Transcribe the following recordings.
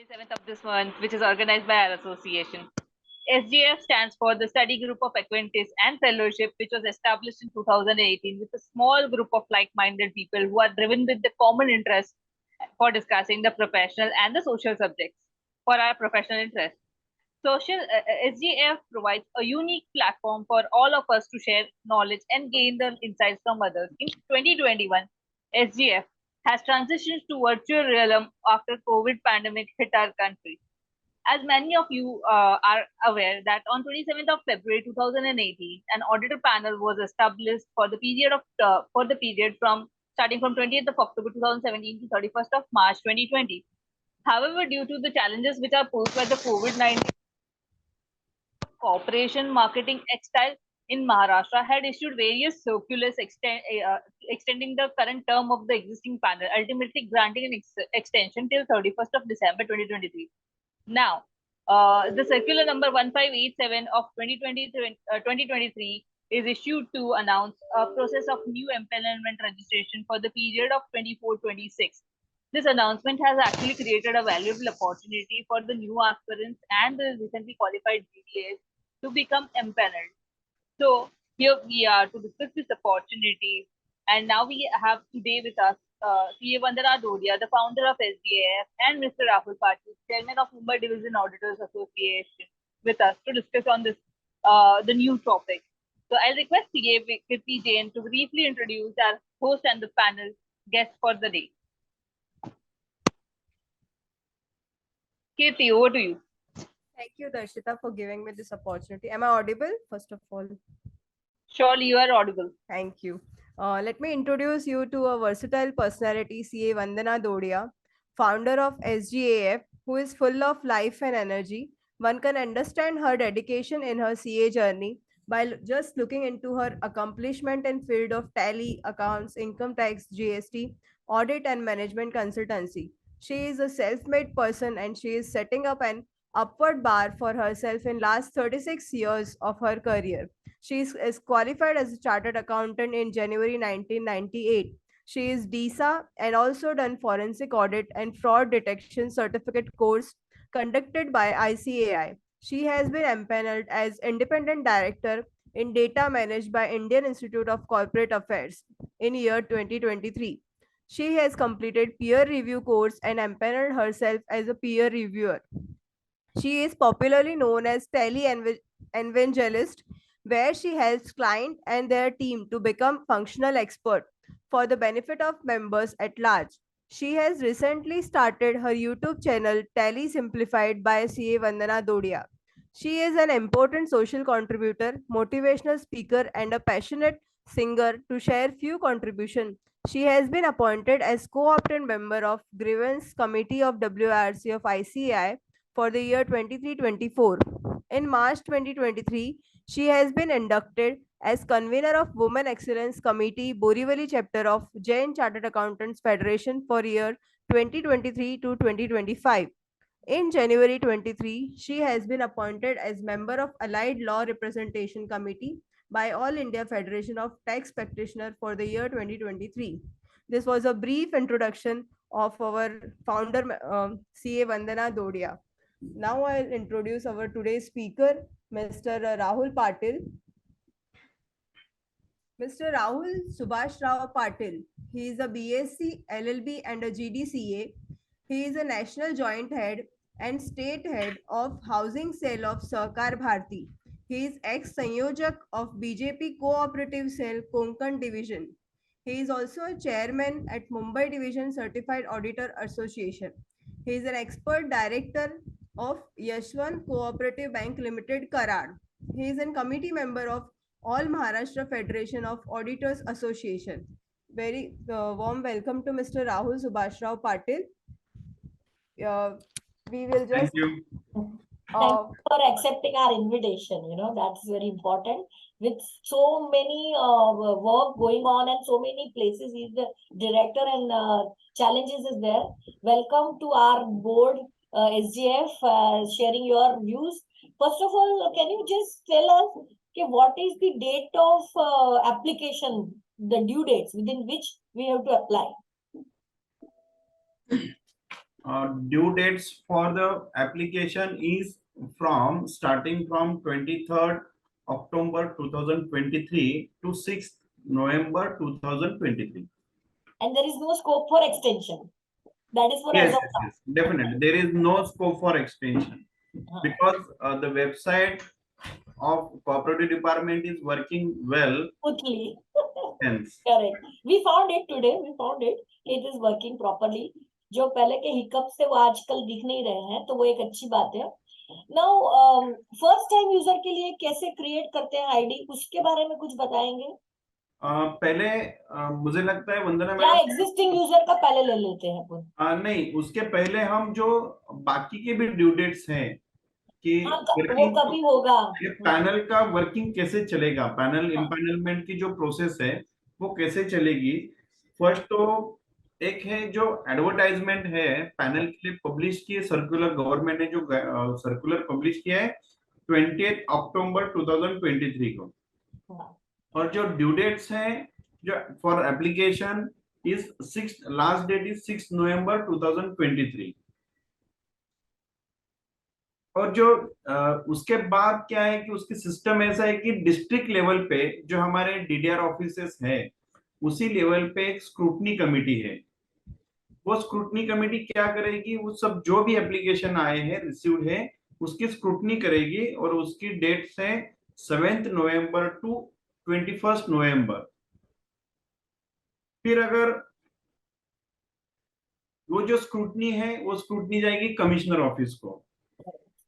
27th of this month, which is organized by our association. SGF stands for the Study Group of Acquaintance and Fellowship, which was established in 2018 with a small group of like-minded people who are driven with the common interest for discussing the professional and the social subjects for our professional interest. SGF provides a unique platform for all of us to share knowledge and gain the insights from others. In 2021, SGF has transitioned to virtual realm after COVID pandemic hit our country. As many of you are aware that on 27th of February 2018, an auditor panel was established for the period from starting from 20th of October 2017 to 31st of March 2020. However, due to the challenges which are posed by the COVID-19, Corporation Marketing Textile in Maharashtra had issued various circulars extending the current term of the existing panel, ultimately granting an extension till 31st of December 2023. Now, the circular number 1587 of 2023 is issued to announce a process of new empanelment registration for the period of 24-26. This announcement has actually created a valuable opportunity for the new aspirants and the recently qualified BDAs to become empaneled. So here we are to discuss this opportunity. And now we have today with us CA Vandana Dodia, the founder of SGAF, and Mr. Rahul Patil, chairman of Mumbai Division Auditors Association, with us to discuss on this the new topic. So I'll request CA Kirti Jain to briefly introduce our host and the panel guest for the day. Kirti, over to you. Thank you, Darshita, for giving me this opportunity. Am I audible, first of all? Surely you are audible. Thank you. Let me introduce you to a versatile personality, CA Vandana Dodia, founder of SGAF, who is full of life and energy. One can understand her dedication in her CA journey by just looking into her accomplishment in field of tally, accounts, income tax, GST, audit and management consultancy. She is a self-made person and she is setting up an upward bar for herself in last 36 years of her career. She is qualified as a chartered accountant in January 1998. She is DISA and also done forensic audit and fraud detection certificate course conducted by ICAI. She has been empaneled as independent director in data managed by Indian Institute of Corporate Affairs in year 2023. She has completed peer review course and empaneled herself as a peer reviewer. She is popularly known as tele evangelist, where she helps client and their team to become functional expert for the benefit of members at large. She has recently started her YouTube channel Tally Simplified by CA Vandana Dodia. She is an important social contributor, motivational speaker, and a passionate singer. To share few contributions, she has been appointed as co-opted member of Grievance Committee of WRC of ICAI for the year 23-24. In March 2023, she has been inducted as convener of Women Excellence Committee, Borivali chapter of Jain Chartered Accountants Federation for year 2023 to 2025. In January 23, she has been appointed as member of Allied Law Representation Committee by All India Federation of Tax Practitioners for the year 2023. This was a brief introduction of our founder, CA Vandana Dodia. Now I'll introduce our today's speaker, Mr. Rahul Patil. Mr. Rahul Subhash Rao Patil. He is a BSc, LLB and a GDCA. He is a national joint head and state head of housing cell of Sahkar Bharti. He is ex-Sanyojak of BJP Cooperative Cell Konkan Division. He is also a chairman at Mumbai Division Certified Auditor Association. He is an expert director of Yashwant Cooperative Bank Limited, Karad. He is a committee member of All Maharashtra Federation of Auditors Association. Very warm welcome to Mr. Rahul Subhash Rao Patil. We will just... Thank you. Thank you for accepting our invitation. That's very important. With so many work going on and so many places, he's the director and challenges is there. Welcome to our board, SGF, sharing your views. First of all, can you just tell us what is the date of application, the due dates within which we have to apply? due dates for the application is from starting from 23rd October 2023 to 6th November 2023. And there is no scope for extension. That is for Yes, as of yes, now. yes, definitely. There is no scope for extension because the website of cooperative department is working well. Smoothly. Hence, Correct. We found it today. We found it. It is working properly. जो पहले के hiccup से वो आजकल दिख नहीं रहे हैं, तो वो एक अच्छी बात है. नाउ फर्स्ट टाइम यूजर के लिए कैसे क्रिएट करते हैं आईडी, उसके बारे में कुछ बताएंगे? पहले मुझे लगता है वंदना या मैडम, एग्जिस्टिंग यूजर का पहले ले लेते हैं अपन? नहीं, उसके पहले हम जो बाकी के भी ड्यू डेट्स हैं कि हाँ, वो कभी होगा. पैनल का वर्किंग कैसे चलेगा, पैनल इम्पैनलमेंट की जो प्रोसेस है वो कैसे चलेगी. फर्स्ट तो एक है जो एडवर्टाइजमेंट है पैनल के लिए पब्लिश किए सर्कुलर, गवर्नमेंट ने जो सर्कुलर पब्लिश किया है 20 अक्टूबर 2023 को. और जो ड्यू डेट्स हैं जो for application is 6, last date is 6 November 2023. और जो उसके बाद क्या है कि उसकी सिस्टम ऐसा है कि डिस्ट्रिक्ट लेवल पे जो हमारे डीडीआर ऑफिसेस है उसी लेवल पे एक स्क्रूटनी कमेटी है. वो स्क्रूटनी कमेटी क्या करेगी, वो सब जो भी एप्लीकेशन आए हैं रिसीव्ड है उसकी स्क्रूटनी करेगी और उसकी डेट्स है 7 नवंबर टू 21 नवंबर. फिर अगर वो जो स्क्रूटनी है वो स्क्रूटनी जाएगी कमिश्नर ऑफिस को,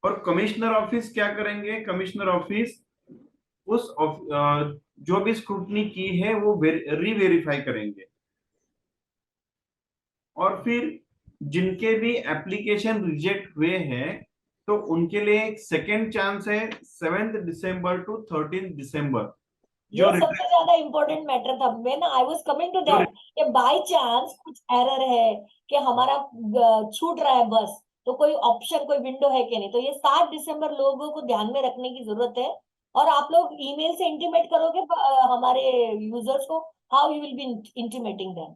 और कमिश्नर ऑफिस क्या करेंगे, कमिश्नर ऑफिस उस जो भी स्क्रूटनी की है वो रीवेरीफाई करेंगे. और फिर जिनके भी एप्लीकेशन रिजेक्ट हुए हैं तो उनके लिए एक सेकेंड चांस है 7 दिसंबर टू 13 दिसंबर. जो सबसे ज्यादा इम्पोर्टेंट मैटर था. When I was coming to that, कि बाय चांस कुछ एरर है कि हमारा छूट रहा है बस, तो कोई ऑप्शन, कोई विंडो है कि नहीं. तो ये 7 दिसंबर लोगों को ध्यान में रखने की जरूरत है. और आप लोग ईमेल से इंटीमेट करोगे हमारे यूजर्स को, how you will be intimating them?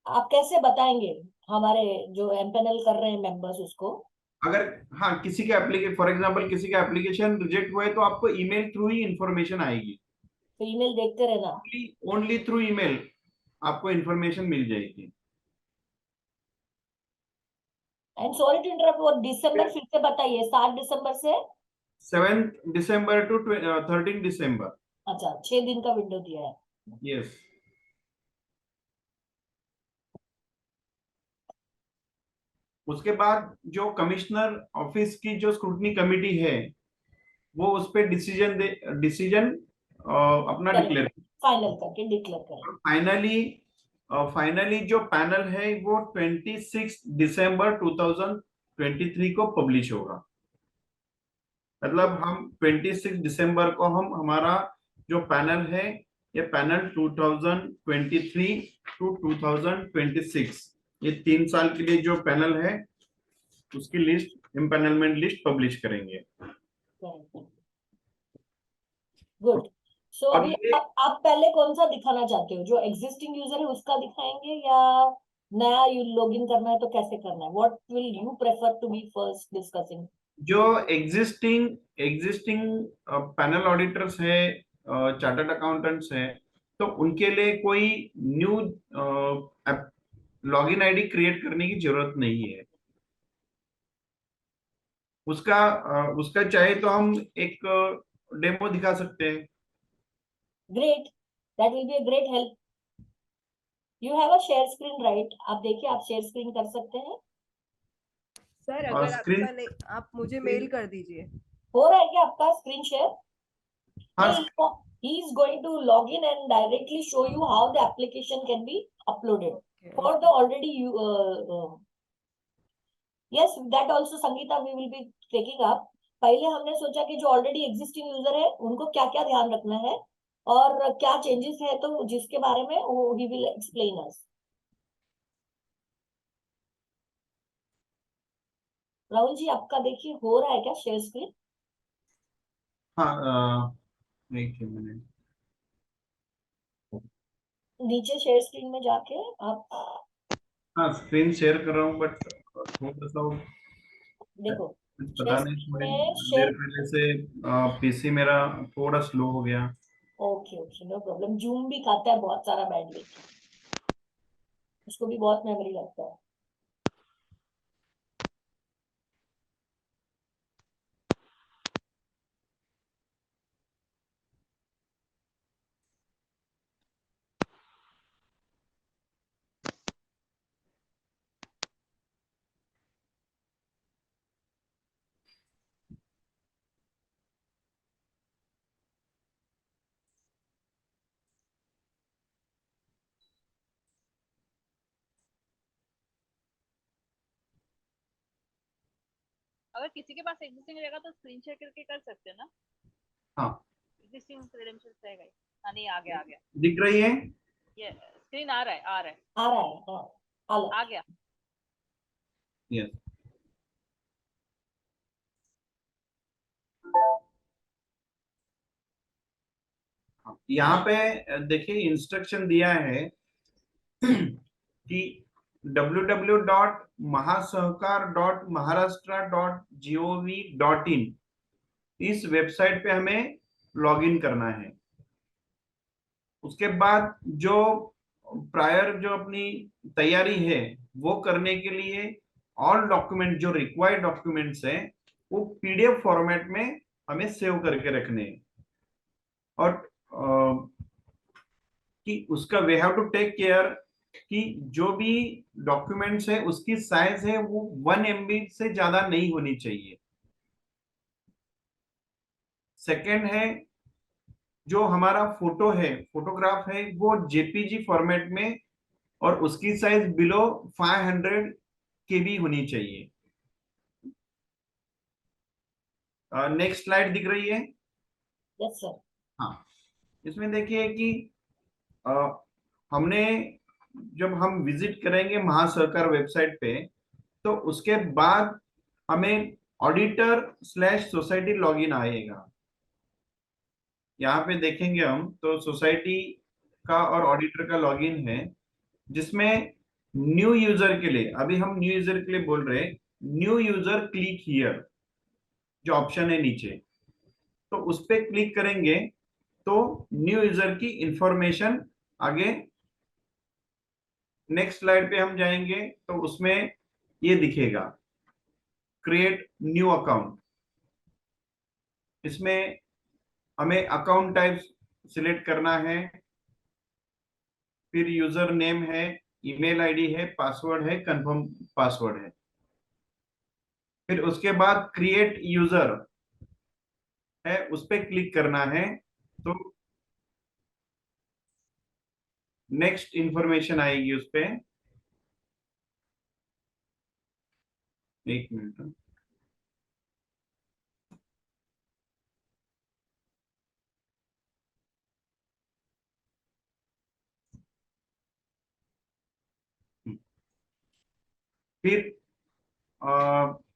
आप कैसे बताएंगे हमारे जो एमपैनल कर रहे हैं मेंबर्स उसको? अगर हाँ किसी का एप्लीकेशन, फॉर एग्जांपल किसी का एप्लीकेशन रिजेक्ट हुआ है तो आपको ईमेल थ्रू ही इंफॉर्मेशन आएगी. तो ईमेल देखते रहना. ओनली थ्रू ईमेल आपको इंफॉर्मेशन मिल जाएगी. एंड सॉरी टू इंटरप्ट, वो दिसंबर फिर से बताइए. 7 दिसंबर से 7 दिसंबर टू 13 दिसंबर. अच्छा, 6 दिन का विंडो दिया है. यस. उसके बाद जो कमिश्नर ऑफिस की जो स्क्रूटनी कमेटी है वो उस पर डिसीजन अपना डिक्लेयर, फाइनल करके डिक्लेयर करें. फाइनली जो पैनल है वो 26 दिसंबर 2023 को पब्लिश होगा. मतलब हम 26 दिसंबर को हम हमारा जो पैनल है ये पैनल 2023 टू 2026 ये 3 साल के लिए जो पैनल है उसकी लिस्ट, इम्पैनलमेंट लिस्ट पब्लिश करेंगे. गुड. सो अभी आप पहले कौन सा दिखाना चाहते हो? जो एग्जिस्टिंग यूजर है उसका दिखाएंगे या नया लॉगिन करना है तो कैसे करना है? What will you prefer to be first discussing? जो एग्जिस्टिंग पैनल ऑडिटर्स है, चार्टर्ड अकाउंटेंट्स है, तो उनके लिए कोई न्यू लॉगिन आईडी क्रिएट करने की जरूरत नहीं है. उसका चाहे तो हम एक डेमो दिखा सकते हैं. Great, that will be a great help. You have a share screen right? आप देखिए, आप शेयर स्क्रीन कर सकते हैं. सर अगर स्क्रीन आपका नहीं, आप मुझे मेल कर दीजिए. हो रहा है क्या आपका स्क्रीन शेयर? हाँ. He is going to log in and directly show you how the application can be uploaded for the already yes, that also Sangeeta we will be taking up. पहले हमने सोचा कि जो ऑलरेडी एग्जिस्टिंग यूजर है उनको क्या क्या ध्यान रखना है और क्या चेंजेस है, तो जिसके बारे में वो he will explain us. Rahul ji, आपका देखिए हो रहा है क्या शेयर स्क्रीन? हाँ, एक मिनट. नीचे शेयर स्क्रीन में जाके आप हाँ स्क्रीन शेयर कर रहा हूँ बट थोड़ा सा देखो पता नहीं थोड़ी में देर शेयर, पहले से पीसी मेरा थोड़ा स्लो हो गया। Okay okay no problem. Zoom भी खाता है बहुत सारा बैंडविड्थ, उसको भी बहुत मेमोरी लगता है। अगर किसी के पास एग्जिस्टिंग रहेगा तो स्क्रीन शेयर करके कर सकते हैं ना, हाँ एग्जिस्टिंग क्रेडेंशियल्स रहेगा ही। हाँ नहीं, आ गया आ गया, दिख रही है। ये स्क्रीन आ रहा है आ रहा है, आ रहा है, हाँ आ गया। यस यहाँ पे देखिए इंस्ट्रक्शन दिया है कि www.mahasahkar.maharashtra.gov.in इस वेबसाइट पे हमें लॉगिन करना है। उसके बाद जो प्रायर जो अपनी तैयारी है वो करने के लिए ऑल डॉक्यूमेंट जो रिक्वायर्ड डॉक्यूमेंट्स हैं वो पीडीएफ फॉर्मेट में हमें सेव करके रखने हैं। और कि उसका we have to take care कि जो भी डॉक्यूमेंट्स है उसकी साइज है वो 1 MB से ज्यादा नहीं होनी चाहिए। सेकंड है जो हमारा फोटो है फोटोग्राफ है वो जेपीजी फॉर्मेट में और उसकी साइज बिलो 500 KB होनी चाहिए। नेक्स्ट स्लाइड दिख रही है। Yes sir. हाँ इसमें देखिए कि अ, हमने जब हम विजिट करेंगे महासहकार वेबसाइट पे तो उसके बाद हमें ऑडिटर स्लैश सोसाइटी लॉगिन आएगा। यहाँ पे देखेंगे हम तो सोसाइटी का और ऑडिटर का लॉगिन है जिसमें न्यू यूजर के लिए अभी हम न्यू यूजर के लिए बोल रहे हैं। न्यू यूजर क्लिक हियर जो ऑप्शन है नीचे तो उस पर क्लिक करेंगे तो न्यू यूजर की इंफॉर्मेशन आगे नेक्स्ट स्लाइड पे हम जाएंगे तो उसमें ये दिखेगा क्रिएट न्यू अकाउंट। इसमें हमें अकाउंट टाइप सिलेक्ट करना है, फिर यूजर नेम है, ईमेल आईडी है, पासवर्ड है, कंफर्म पासवर्ड है। फिर उसके बाद क्रिएट यूजर है उस पर क्लिक करना है तो नेक्स्ट इंफॉर्मेशन आएगी उस पे। एक मिनट फिर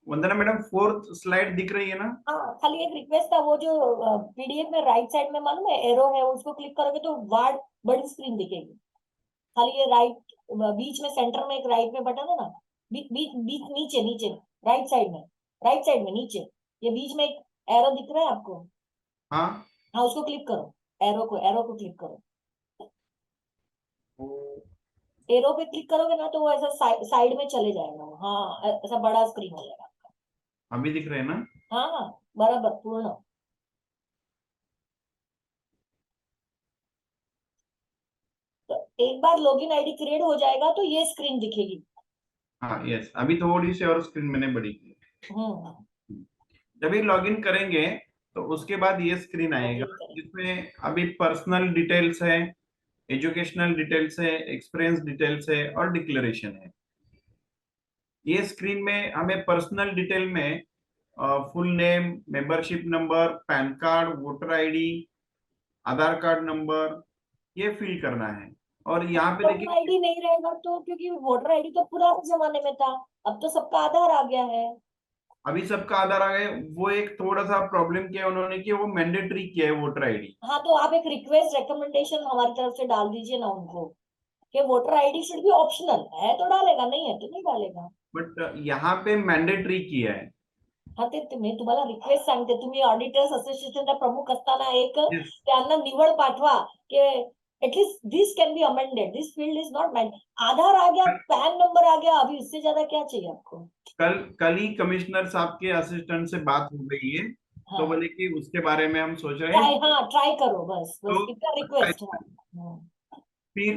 वंदना मैडम फोर्थ स्लाइड दिख रही है ना। हाँ खाली एक रिक्वेस्ट था, वो जो पीडीएफ में राइट साइड में मालूम है एरो है, उसको क्लिक करोगे तो वार्ड बड़ी स्क्रीन दिखेगी। खाली ये राइट बीच में सेंटर में एक राइट में बटन है ना, बीच बीच बीच नीचे नीचे राइट साइड में नीचे ये बीच में एक एरो दिख रहा है आपको। हाँ हाँ उसको क्लिक करो, एरो को क्लिक करो। एरो पे क्लिक करोगे ना तो वो ऐसा साइड में चले जाएगा वो, हाँ ऐसा बड़ा स्क्रीन हो जाएगा। अभी दिख रहे हैं ना। हाँ हाँ बराबर पूर्ण। तो एक बार लॉगिन आईडी क्रिएट हो जाएगा तो ये स्क्रीन दिखेगी। हाँ यस अभी थोड़ी सी और स्क्रीन मैंने बड़ी की। हम्म। जब ये लॉगिन करेंगे तो उसके बाद ये स्क्रीन आएगा लॉगिन करें। जिसमें अभी पर्सनल डिटेल्स है, एजुकेशनल डिटेल्स है, एक्सपीरियंस डिटेल्स है और डिक्लेरेशन है। ये स्क्रीन में हमें पर्सनल डिटेल में full name, membership number, PAN card, voter ID, Aadhaar card number ये फिल करना है। और यहाँ पे वोटर देखिए आईडी नहीं रहेगा तो, क्योंकि वोटर आईडी तो पुराने जमाने में था, अब तो सबका आधार आ गया है। अभी सबका आधार आ गए। वो एक थोड़ा सा प्रॉब्लम किया उन्होंने कि वो मैंडेटरी किया है वोटर आईडी। हाँ तो आप एक रिक्वेस्ट रिकमेंडेशन हमारी तरफ से डाल दीजिए ना उनको। कि voter ID should be optional है तो डालेगा, नहीं है तो नहीं डालेगा. बट यहाँ पे मैंडेटरी किया है. हा ते मी तुम्हाला रिक्वेस्ट सांगते, तुम्ही ऑडिटर्स असोसिएशनचा प्रमुख असताना एक Yes. त्यांना निवड पाठवा की at least this can be amended, this field is not mand. Aadhaar आ गया, पैन नंबर आ गया, अभी इससे ज्यादा क्या चाहिए आपको. कल ही कमिश्नर साहब के असिस्टेंट से बात हो गई है, तो हाँ बोले कि उसके बारे में हम सोच रहे ट्राई, हैं. हाँ ट्राई करो, बस बस तो इतना रिक्वेस्ट. हाँ फिर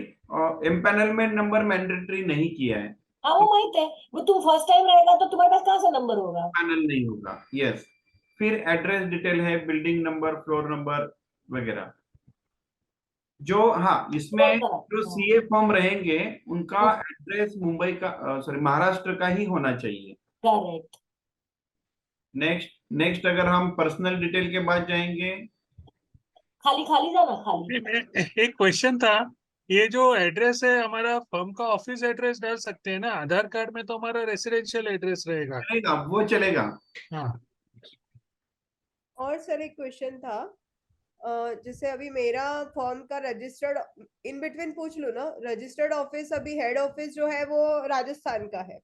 एम्पैनलमेंट नंबर मैंडेटरी नहीं किया है, हाँ वो माहित है, वो तुम फर्स्ट टाइम रहेगा तो तुम्हारे पास कहाँ से नंबर होगा. पैनल नहीं होगा. यस. फिर एड्रेस डिटेल है, बिल्डिंग नंबर, फ्लोर नंबर वगैरह. जो हाँ इसमें जो सीए फॉर्म रहेंगे उनका एड्रेस मुंबई का सॉरी महाराष्ट्र का ही होना चाहिए. करेक्ट. नेक्स्ट अगर हम पर्सनल डिटेल के बाद जाएंगे, खाली खाली जाना, खाली. एक क्वेश्चन था, ये जो एड्रेस है हमारा फर्म का ऑफिस एड्रेस डाल सकते हैं ना, आधार कार्ड में तो हमारा रेसिडेंशियल एड्रेस रहेगा. चलेगा, वो चलेगा. हाँ और सर एक क्वेश्चन था, जैसे अभी मेरा फॉर्म का रजिस्टर्ड इन बिटवीन पूछ लूँ ना, रजिस्टर्ड ऑफिस अभी हेड ऑफिस जो है वो राजस्थान का है,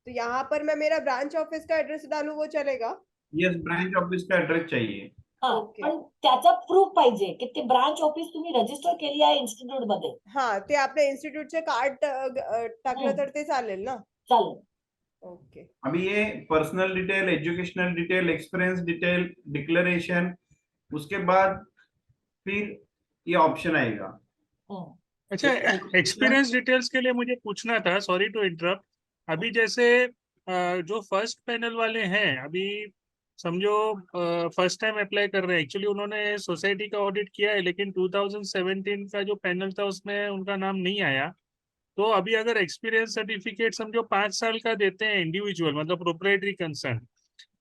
तो यहाँ पर मैं मेरा ब्रांच ऑफिस का एड्रेस डालूं वो चलेगा? यस, ब्रांच ऑफिस का एड्रेस चाहिए. हा ओके. पण त्याचा प्रूफ पाहिजे की ते ब्रांच ऑफिस तुम्ही रजिस्टर केली आहे इन्स्टिट्यूट मध्ये. हा, ते आपल्या इन्स्टिट्यूटचे कार्ड टाकलं तर ते चालेल ना? चालेल. ओके. अभी ये personal detail, educational detail, experience detail, declaration, उसके बाद फिर ये ऑप्शन आएगा. हम्म. अच्छा, एक्सपीरियंस डिटेल्स के लिए मुझे पूछना था, सॉरी टू इंटरप्ट. अभी जैसे जो फर्स्ट पैनल वाले हैं, अभी समझो फर्स्ट टाइम अप्लाई कर रहे हैं, एक्चुअली उन्होंने सोसाइटी का ऑडिट किया है लेकिन 2017 का जो पैनल था उसमें उनका नाम नहीं आया. तो अभी अगर एक्सपीरियंस सर्टिफिकेट समझो 5 साल का देते हैं इंडिविजुअल, मतलब प्रोप्राइटरी कंसर्न,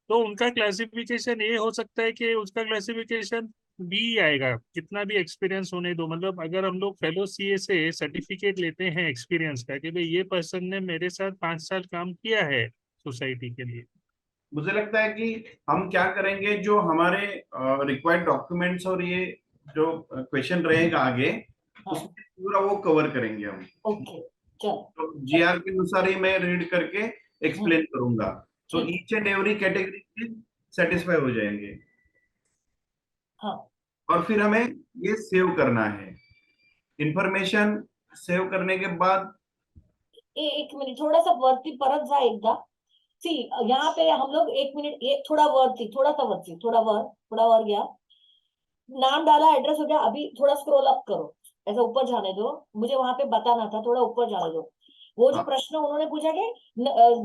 तो उनका क्लासिफिकेशन ये हो सकता है कि उसका क्लासिफिकेशन बी आएगा, कितना भी एक्सपीरियंस होने दो. मतलब अगर हम लोग फेलो सीए से सर्टिफिकेट लेते हैं एक्सपीरियंस का कि भाई ये पर्सन ने मेरे साथ 5 साल काम किया है सोसाइटी के लिए, मुझे लगता है कि हम क्या करेंगे, जो हमारे रिक्वायर्ड डॉक्यूमेंट्स और ये जो क्वेश्चन रहेगा आगे, उसमें पूरा वो कवर करेंगे हम. ओके चलो. तो जीआर के अनुसार ही मैं रीड करके एक्सप्लेन करूंगा, तो each and every category satisfy हो जाएंगे. हाँ और फिर हमें ये सेव करना है. इंफॉर्मेशन सेव करने के बाद एक मिनिट, थोड़ा सा वरती परत जा एकदा. सी यहाँ पे हम लोग एक मिनट, ये थोड़ा वरती, थोड़ा सा वरती, थोड़ा वर गया. नाम डाला, एड्रेस हो गया, अभी थोड़ा स्क्रॉल अप करो, ऐसा ऊपर जाने दो, मुझे वहां पे बताना था, थोड़ा ऊपर जाने दो. वो जो प्रश्न उन्होंने पूछा कि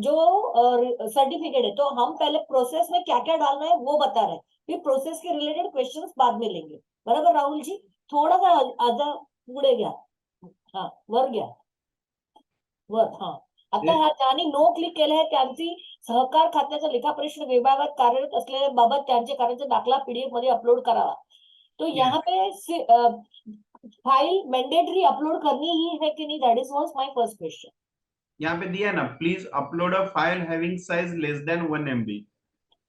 जो सर्टिफिकेट है, तो हम पहले प्रोसेस में क्या क्या डालना है वो बता रहे हैं, फिर प्रोसेस के रिलेटेड क्वेश्चंस बाद में लेंगे. बराबर राहुल जी? थोड़ा सा आजा पुढे घ्या. हा वर घ्या, वर. हा आता ह्या ज्यांनी नो क्लिक केलं आहे त्यांची सहकार खात्याच्या लेखापरीक्षण विभागात कार्यरत असलेल्या बाबत त्यांचे कार्याचा दाखला पीडीएफ मध्ये अपलोड करावा. तो यहाँ पे फाइल मैंडेटरी अपलोड करनी ही है कि नहीं, that is was my first question. यहाँ पे दिया ना, please upload a file having size less than 1 MB.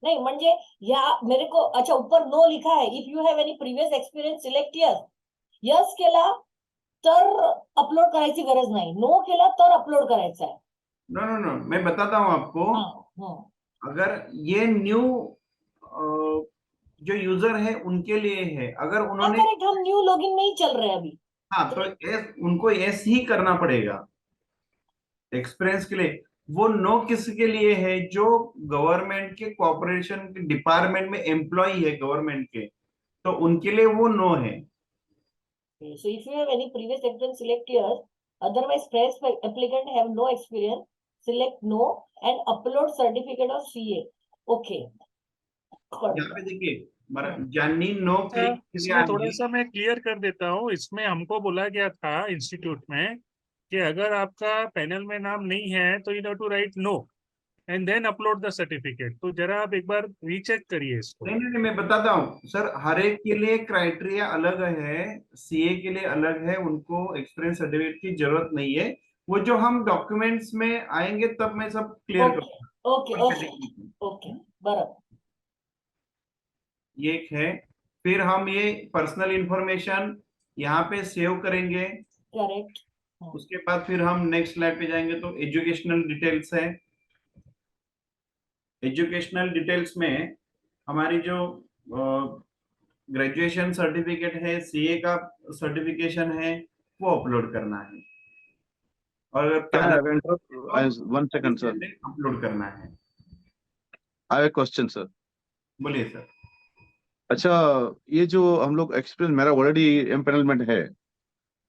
नहीं म्हणजे या मेरे को, अच्छा ऊपर नो लिखा है, if you have any previous experience select yes. Yes केला तर अपलोड करायची गरज नाही, नो केला तर अपलोड करायचा आहे. नो, मैं बताता हूँ आपको. अगर ये न्यू जो यूजर है उनके लिए है, अगर उन्होंने, करेक्ट, हम न्यू लॉगिन में ही चल रहे हैं अभी. हाँ, तो उनको एस ही करना पड़ेगा एक्सपीरियंस के लिए. वो नो किसके लिए है, जो गवर्नमेंट के कॉर्पोरेशन के डिपार्टमेंट में एम्प्लॉय है गवर्नमेंट के, तो उनके लिए वो नो है. So if you have any previous experience, select yes. Otherwise, fresh applicant have no experience, select no and upload certificate of CA. Okay. यहाँ पे देखिए, ज्यांनी नो क्लिक इसमें थोड़ा सा मैं क्लियर कर देता हूँ. इसमें हमको बोला गया था इंस्टीट्यूट में कि अगर आपका पैनल में नाम नहीं है तो you have to write no and then upload the certificate. तो जरा आप एक बार रीचेक करिए इसको. नहीं, मैं बताता हूँ सर, हर एक के लिए क्राइटेरिया अलग है. सीए के लिए अलग है, उनको एक्सपीरियंस सर्टिफिकेट की जरूरत नहीं है. वो जो हम डॉक्यूमेंट्स में आएंगे तब मैं सब क्लियर करूंगा. ओके बराबर. ये एक है. फिर हम ये पर्सनल इंफॉर्मेशन यहाँ पे सेव करेंगे. करेक्ट. उसके बाद फिर हम नेक्स्ट स्लाइड पे जाएंगे तो एजुकेशनल डिटेल्स है। एजुकेशनल डिटेल्स में हमारी जो ग्रेजुएशन सर्टिफिकेट है, सीए का सर्टिफिकेशन है, वो अपलोड करना है। और Can I panel have interrupt? One second, sir. Upload करना है। I have a question, sir. बोलिए सर। अच्छा, ये जो हम लोग एक्सपीरियंस, मेरा ऑलरेडी एम्पेनलमेंट है,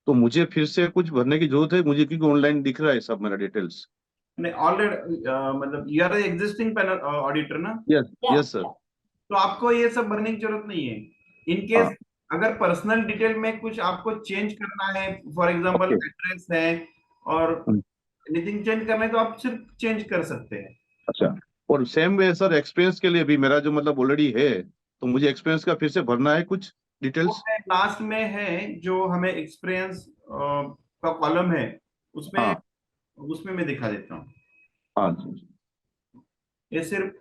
तो मुझे फिर से कुछ भरने की जरूरत है मुझे, क्योंकि ऑनलाइन दिख रहा है सब मेरा डिटेल्स। नहीं, ऑलरेडी मतलब you are existing panel auditor ना, यस यस सर। तो आपको ये सब भरने की जरूरत नहीं है। इन केस हाँ। अगर पर्सनल डिटेल में कुछ आपको चेंज करना है, फॉर एग्जांपल Okay. एड्रेस है और हम्म। एनीथिंग चेंज करना है, तो आप सिर्फ चेंज कर सकते हैं। अच्छा, और सेम वे सर एक्सपीरियंस के लिए भी मेरा जो मतलब ऑलरेडी है, तो मुझे एक्सपीरियंस का फिर से भरना है कुछ डिटेल्स। लास्ट में है जो हमें एक्सपीरियंस का कॉलम है, उसमें हाँ उसमें मैं दिखा देता हूँ। हाँ जी। ये सिर्फ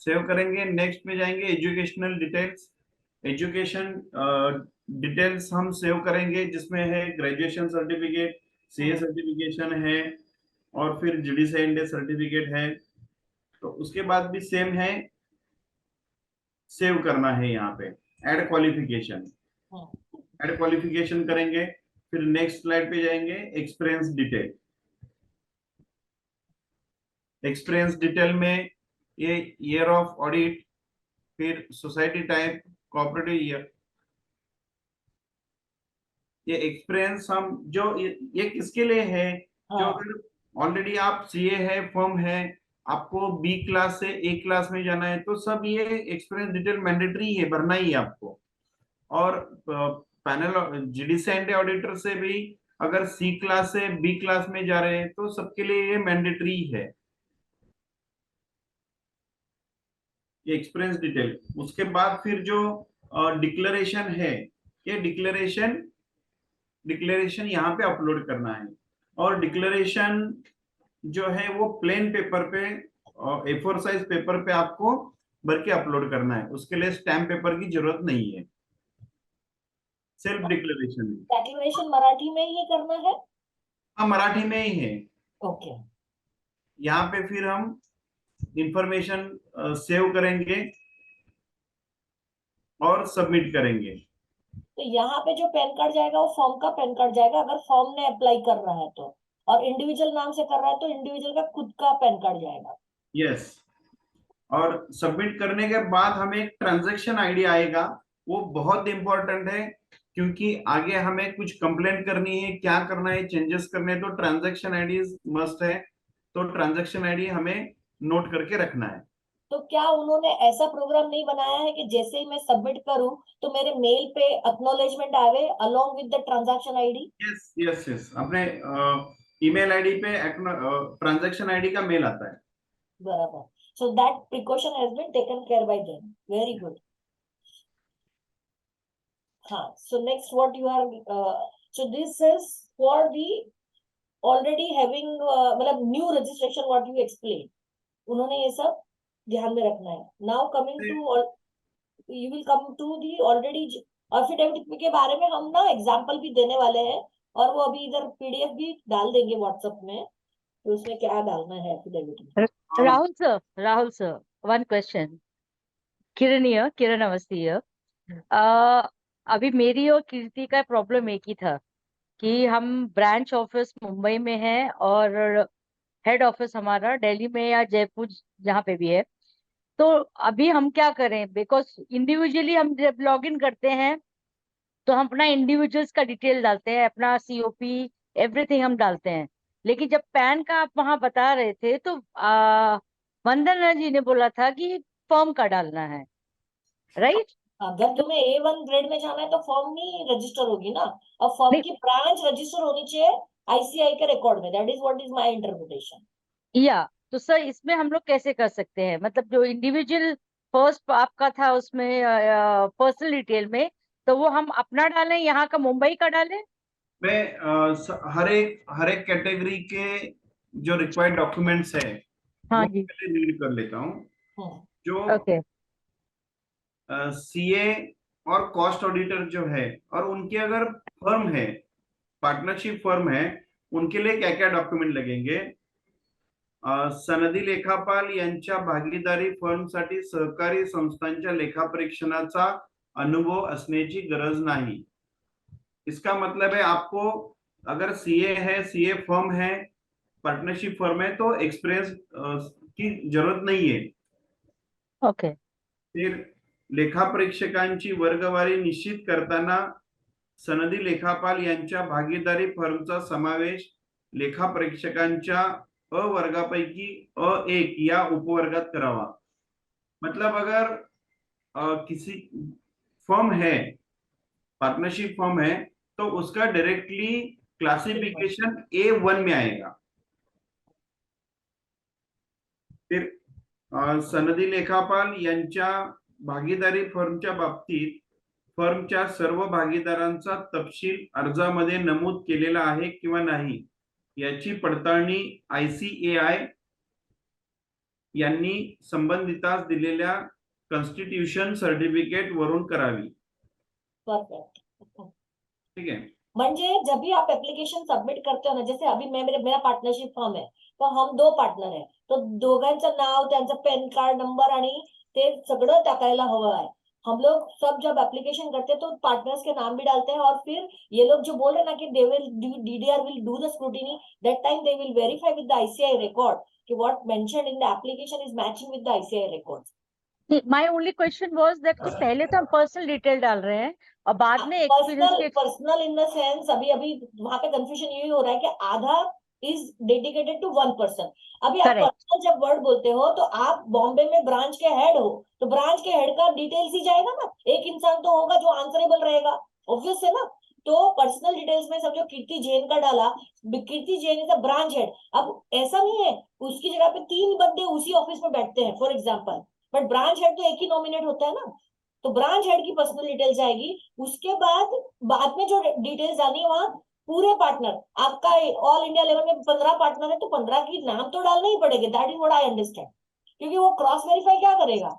सेव करेंगे, नेक्स्ट में जाएंगे एजुकेशनल डिटेल्स। एजुकेशन डिटेल्स हम सेव करेंगे, जिसमें है ग्रेजुएशन सर्टिफिकेट, सीए सर्टिफिकेशन है और फिर जीडीसीएनडे सर्टिफिकेट है। तो उसके बाद भी सेम है, सेव करना है यहाँ पे। ऐड क्वालिफिकेशन, ऐड क्वालिफिकेशन करेंगे, फिर नेक्स्ट स्लाइड पे जाएंगे एक्सपीरियंस डिटेल। एक्सपीरियंस डिटेल में ये ईयर ऑफ ऑडिट, फिर सोसाइटी टाइप, कोऑपरेटिव ईयर। ये एक्सपीरियंस हम जो ये किसके लिए है, जो अगर ऑलरेडी आप सीए है, फर्म है, आपको बी क्लास से ए क्लास में जाना है, तो सब ये एक्सपीरियंस डिटेल मैंडेटरी है, भरना ही है आपको। और पैनल जीडीसीएनडे ऑडिटर से भी अगर सी क्लास से बी क्लास में जा रहे हैं, तो सबके लिए ये मैंडेटरी है, ये एक्सपीरियंस डिटेल। उसके बाद फिर जो डिक्लेरेशन है, ये डिक्लेरेशन यहाँ पे अपलोड करना है। और डिक्लेरेशन जो है वो प्लेन पेपर पे, A4 साइज पेपर पे आपको भर के अपलोड करना है, उसके लिए स्टैम्प पेपर की जरूरत नहीं है। सेल्फ डिक्लेरेशन डिक्लेरेशन मराठी में ही करना है? हाँ, मराठी में ही है। ओके। यहाँ पे फिर हम इंफॉर्मेशन सेव करेंगे और सबमिट करेंगे। तो यहाँ पे जो पैन कार्ड जाएगा वो फॉर्म का पैन कार्ड जाएगा, अगर फॉर्म ने अप्लाई कर रहा है तो, और इंडिविजुअल नाम से कर रहा है तो इंडिविजुअल का खुद का पैन कार्ड जाएगा। यस। और सबमिट करने के बाद हमें एक ट्रांजैक्शन आईडी आएगा, वो बहुत इंपॉर्टेंट है, क्योंकि आगे हमें कुछ कंप्लेंट करनी है, क्या करना है, चेंजेस करने हैं, तो ट्रांजैक्शन आईडी मस्ट है। तो ट्रांजैक्शन आईडी हमें नोट करके रखना है। तो क्या उन्होंने ऐसा प्रोग्राम नहीं बनाया है कि जैसे ही मैं सबमिट करूं तो मेरे मेल पे एक्नॉलेजमेंट आवे along with the transaction ID? Yes yes yes, अपने ईमेल आईडी पे ट्रांजैक्शन आईडी का मेल आता है। बराबर। So that precaution has been taken care by them. Very good. हाँ, so next what you are so this is for the already having मतलब new registration what you explained, उन्होंने ये सब ध्यान में रखना है। now coming to you will come to the already affidavit के बारे में हम ना एग्जांपल भी देने वाले हैं, और वो अभी इधर पीडीएफ भी डाल देंगे व्हाट्सएप में, तो उसमें क्या डालना है एफिडेविट में। Rahul sir, one question. Kiran Awasthi here. अभी मेरी और कीर्ति का प्रॉब्लम एक ही था कि हम ब्रांच ऑफिस मुंबई में है और हेड ऑफिस हमारा दिल्ली में या जयपुर जहाँ पे भी है। तो अभी हम क्या करें, बिकॉज इंडिविजुअली हम जब लॉग इन करते हैं तो हम अपना इंडिविजुअल्स का डिटेल डालते हैं, अपना सीओपी एवरीथिंग हम डालते हैं, लेकिन जब पैन का आप वहां बता रहे थे तो वंदना जी ने बोला था कि फर्म का डालना है, राइट? अगर तुम्हें A1 ग्रेड में जाना है तो फर्म नहीं रजिस्टर होगी ना, और फर्म की ब्रांच रजिस्टर होनी चाहिए आईसीआई के रिकॉर्ड में। That is what is my interpretation. या तो सर इसमें हम लोग कैसे कर सकते हैं, मतलब जो इंडिविजुअल फर्स्ट आपका था उसमें पर्सनल डिटेल में, तो वो हम अपना डालें, यहाँ का मुंबई का डालें? मैं हर एक कैटेगरी के जो रिक्वायर्ड डॉक्यूमेंट्स है हाँ वो जी, पहले रीड कर लेता हूँ। जो ओके सीए और कॉस्ट ऑडिटर जो है, और उनके अगर फर्म है पार्टनरशिप फर्म है उनके लिए क्या क्या डॉक्युमेंट लगेंगे? सनदी लेखापाल यांच्या भागीदारी फर्मसाठी सहकारी संस्थांच्या लेखापरीक्षणाचा अनुभव असण्याची गरज नाही. इसका मतलब है आपको अगर सीए है, सीए फर्म है, पार्टनरशिप फर्म है तो एक्सपीरियंस की जरूरत नहीं है. ओके. फिर लेखापरीक्षकांची वर्गवारी निश्चित करताना सनदी लेखापाल यांच्या भागीदारी फर्मचा समावेश लेखापरीक्षकांच्या अ वर्गापैकी अ1 या उपवर्गात करावा. मतलब अगर किसी फर्म है, पार्टनरशिप फर्म है, तो उसका डायरेक्टली क्लासिफिकेशन A1 में आएगा. फिर सनदी लेखापाल यांच्या भागीदारी फर्मच्या बाबतीत फर्मच्या सर्व भागीदारांचा तपशील अर्जामध्ये नमूद केलेला आहे किंवा नाही याची पडताळणी ICAI यांनी संबंधितास दिलेल्या कॉन्स्टिट्यूशन सर्टिफिकेट वरून करावी. परफेक्ट. ठीक है. म्हणजे जब भी आप एप्लीकेशन सबमिट करते हो ना, जैसे अभी मेरा पार्टनरशिप फर्म है, तो हम 2 पार्टनर आहे, तो दोघांचं नाव, त्यांचा पॅन कार्ड नंबर आणि ते सगळं टाकायला हवं आहे. हम लोग सब जब एप्लीकेशन करते हैं तो पार्टनर्स के नाम भी डालते हैं, और फिर ये लोग जो बोल रहे हैं ना कि they will DDR will do the scrutiny, that time they will verify with the ICAI record कि what mentioned in the application is matching with the ICAI रिकॉर्ड्स. My only question was that कि पहले तो हम personal detail डाल रहे हैं और बाद में experience personal in the sense अभी वहां पे कंफ्यूजन यही हो रहा है कि आधा इज डेडिकेटेड टू 1 पर्सन. अभी आप पर्सनल जब वर्ड बोलते हो तो आप बॉम्बे में ब्रांच के हेड हो, तो ब्रांच के हेड का डिटेल्स ही जाएगा ना, एक इंसान तो होगा जो आंसरेबल रहेगा, ऑब्वियस है ना. तो पर्सनल डिटेल्स में समझो कीर्ति जैन का डाला, Kirti Jain is a branch head. अब ऐसा नहीं है उसकी जगह पे 3 बंदे उसी ऑफिस में बैठते हैं for example, but branch head तो एक ही नॉमिनेट होता है ना, तो ब्रांच हेड की पर्सनल डिटेल जाएगी. उसके बाद में जो डिटेल्स आनी है वहां पूरे पार्टनर, आपका ऑल इंडिया लेवल में 15 पार्टनर है तो 15 की नाम तो डालना ही पड़ेगा. That is what I understand. क्योंकि वो क्रॉस वेरीफाई क्या करेगा,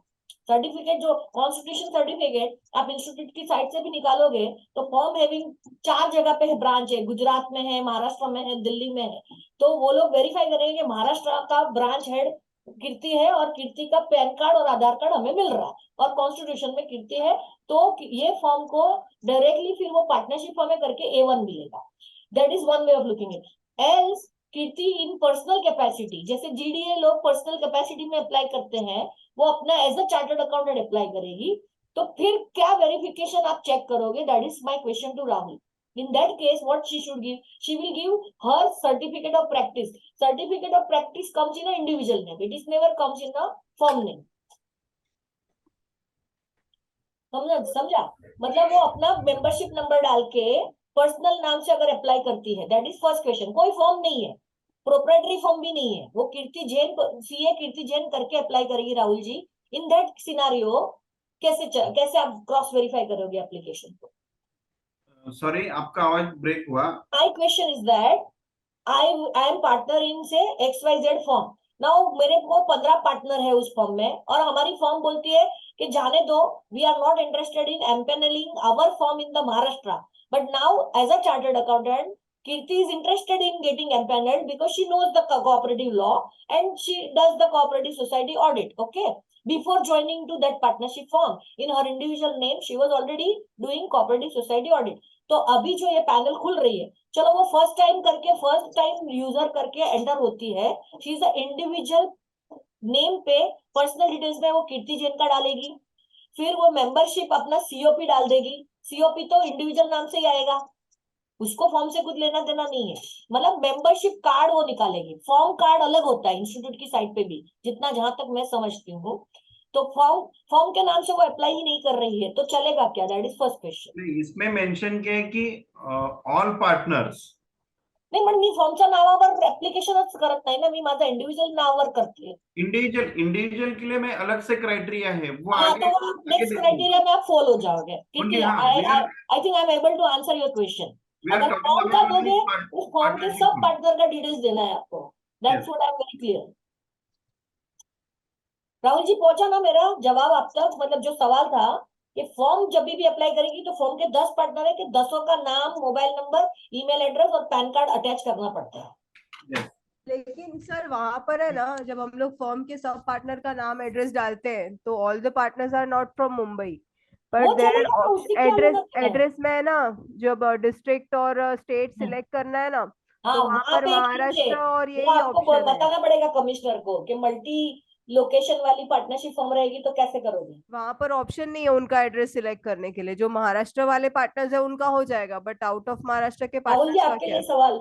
सर्टिफिकेट जो कॉन्स्टिट्यूशन सर्टिफिकेट आप इंस्टीट्यूट की साइट से भी निकालोगे तो फॉर्म हैविंग 4 जगह पे है ब्रांच है, गुजरात में है, महाराष्ट्र में है, दिल्ली में है. तो वो लोग वेरीफाई करेंगे महाराष्ट्र का ब्रांच हेड कीर्ति है और कीर्ति का पैन कार्ड और आधार कार्ड हमें मिल रहा है और कॉन्स्टिट्यूशन में कीर्ति है, तो ये फॉर्म को डायरेक्टली फिर वो पार्टनरशिप फॉर्म में करके A1 मिलेगा. That is one way of looking it. Else Kirti in personal capacity, जैसे GDA लोग पर्सनल कैपेसिटी में अप्लाई करते हैं, वो अपना as a chartered accountant apply करेगी, तो फिर क्या वेरिफिकेशन आप चेक करोगे? That is my question to Rahul. In that case, what she should give? She will give her certificate of practice. Certificate of practice comes in an individual name. It is never comes in a firm name. समझा? मतलब वो अपना membership number डाल के personal नाम से अगर apply करती है, दैट इज फर्स्ट क्वेश्चन. कोई फॉर्म नहीं है, प्रोप्राइटरी फॉर्म भी नहीं है, वो कीर्ति जैन CA कीर्ति जैन करके अप्लाई करेगी Rahul ji. In that scenario कैसे आप क्रॉस वेरीफाई करोगे एप्लीकेशन को? सॉरी, आपका आवाज ब्रेक हुआ. My question is that I am partner in say XYZ firm. Now मेरे को 15 पार्टनर है उस फॉर्म में और हमारी फॉर्म बोलती है कि जाने दो, we are not interested in empanelling our firm in the Maharashtra. But now as a chartered accountant, Kirti is interested in getting empaneled because she knows the cooperative law and she does the cooperative society audit. Okay. Before joining to that partnership firm, in her individual name, she was already doing cooperative society audit. तो अभी जो ये panel खुल रही है, चलो वो first time user करके एंटर होती है, she is a individual name पे पर्सनल डिटेल्स में वो कीर्ति जैन का डालेगी, फिर वो मेंबरशिप अपना COP डाल देगी. COP तो इंडिविजुअल नाम से ही आएगा, उसको फॉर्म से कुछ लेना देना नहीं है. मतलब मेंबरशिप कार्ड वो निकालेगी, फॉर्म कार्ड अलग होता है इंस्टीट्यूट की साइट पे भी, जितना जहां तक मैं समझती हूँ. तो फॉर्म के नाम से वो अप्लाई ही नहीं कर रही है, तो चलेगा क्या? That is first question. इसमें मेंशन किया है कि ऑल पार्टनर्स. नाही, पण मी फॉर्मच्या नावावर ऍप्लिकेशनच करत नाही ना, मी माझा इंडिव्हिज्युअल नावावर करते. इंडिविजुअल के लिए मैं अलग से क्राइटेरिया है वो हाँ, आगे, तो नेक्स्ट क्राइटेरिया में आप फॉलो हो जाओगे. ठीक है, I think I am able to answer your question. अगर फॉर्म का दोगे उस फॉर्म के सब पार्टनर का डिटेल्स देना है आपको. That's what I am very clear. Rahul ji, पहुंचा ना मेरा जवाब आप तक? मतलब जो सवाल था कि फॉर्म जब भी अप्लाई करेगी तो फॉर्म के 10 पार्टनर है कि 10 का नाम, मोबाइल नंबर, ईमेल एड्रेस और पैन कार्ड अटैच करना पड़ता है। लेकिन सर वहां पर है ना, जब हम लोग फर्म के सब पार्टनर का नाम एड्रेस डालते हैं तो all the partners are not from Mumbai, वो बट देयर चलेगा तो उसकी क्या एड्रेस जरूरत है। एड्रेस में है ना, जब डिस्ट्रिक्ट और स्टेट सिलेक्ट करना है ना, हाँ, तो वहां वहां पर पे एक चीज है, महाराष्ट्र और वो यही आपको ऑप्शन है। बताना पड़ेगा कमिश्नर को कि मल्टी लोकेशन वाली पार्टनरशिप फॉर्म रहेगी तो कैसे करोगे। वहां पर ऑप्शन नहीं है उनका एड्रेस सिलेक्ट करने के लिए। जो महाराष्ट्र वाले पार्टनर्स है उनका हो जाएगा, बट आउट ऑफ महाराष्ट्र के राहुल जी पार्टनर्स का आपके क्या? लिए सवाल।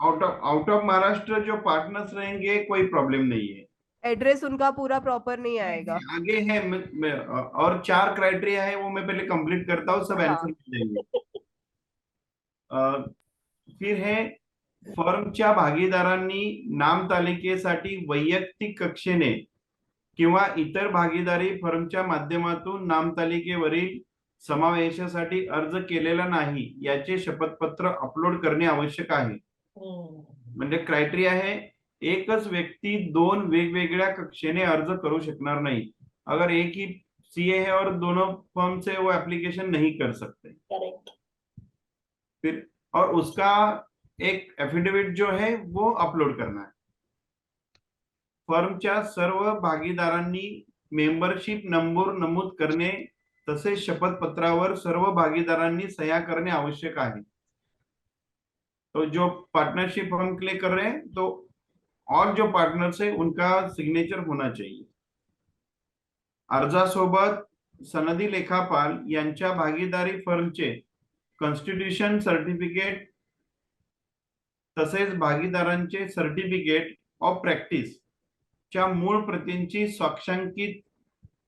आउट ऑफ महाराष्ट्र जो पार्टनर्स रहेंगे कोई प्रॉब्लम नहीं है, एड्रेस उनका पूरा प्रॉपर नहीं आएगा। आगे है और 4 क्राइटेरिया है, वो मैं पहले कंप्लीट करता हूँ, सब हाँ। आंसर मिल जाएंगे। फिर है फर्मच्या भागीदारांनी नामतालिकेसाठी वैयक्तिक कक्षेने किंवा इतर भागीदारी फर्मच्या माध्यमातून नामतालिकेवरील समावेशासाठी अर्ज केलेला नाही याचे शपथपत्र अपलोड करणे आवश्यक आहे। म्हणजे क्रायटेरिया आहे, एकच व्यक्ती 2 वेगवेगळ्या कक्षेने अर्ज करू शकणार नाही। अगर एक ही सीए है और दोनों फर्म से वो एप्लीकेशन नहीं कर सकते। करेक्ट। फिर और उसका एक एफिडेविट जो है वो अपलोड करना है। फर्मच्या सर्व भागीदारांनी मेंबरशिप नंबर नमूद करणे तसेच शपथपत्रावर सर्व भागीदारांनी सह्या करणे आवश्यक आहे। तो जो पार्टनरशिप हम के लिए कर रहे हैं तो और जो पार्टनर्स है उनका सिग्नेचर होना चाहिए। अर्जासोबत सनदी लेखापाल यांच्या भागीदारी फर्मचे कॉन्स्टिट्यूशन सर्टिफिकेट तसेच भागीदारांचे सर्टिफिकेट ऑफ प्रॅक्टिस च्या मूळ प्रतींची स्वाक्षांकित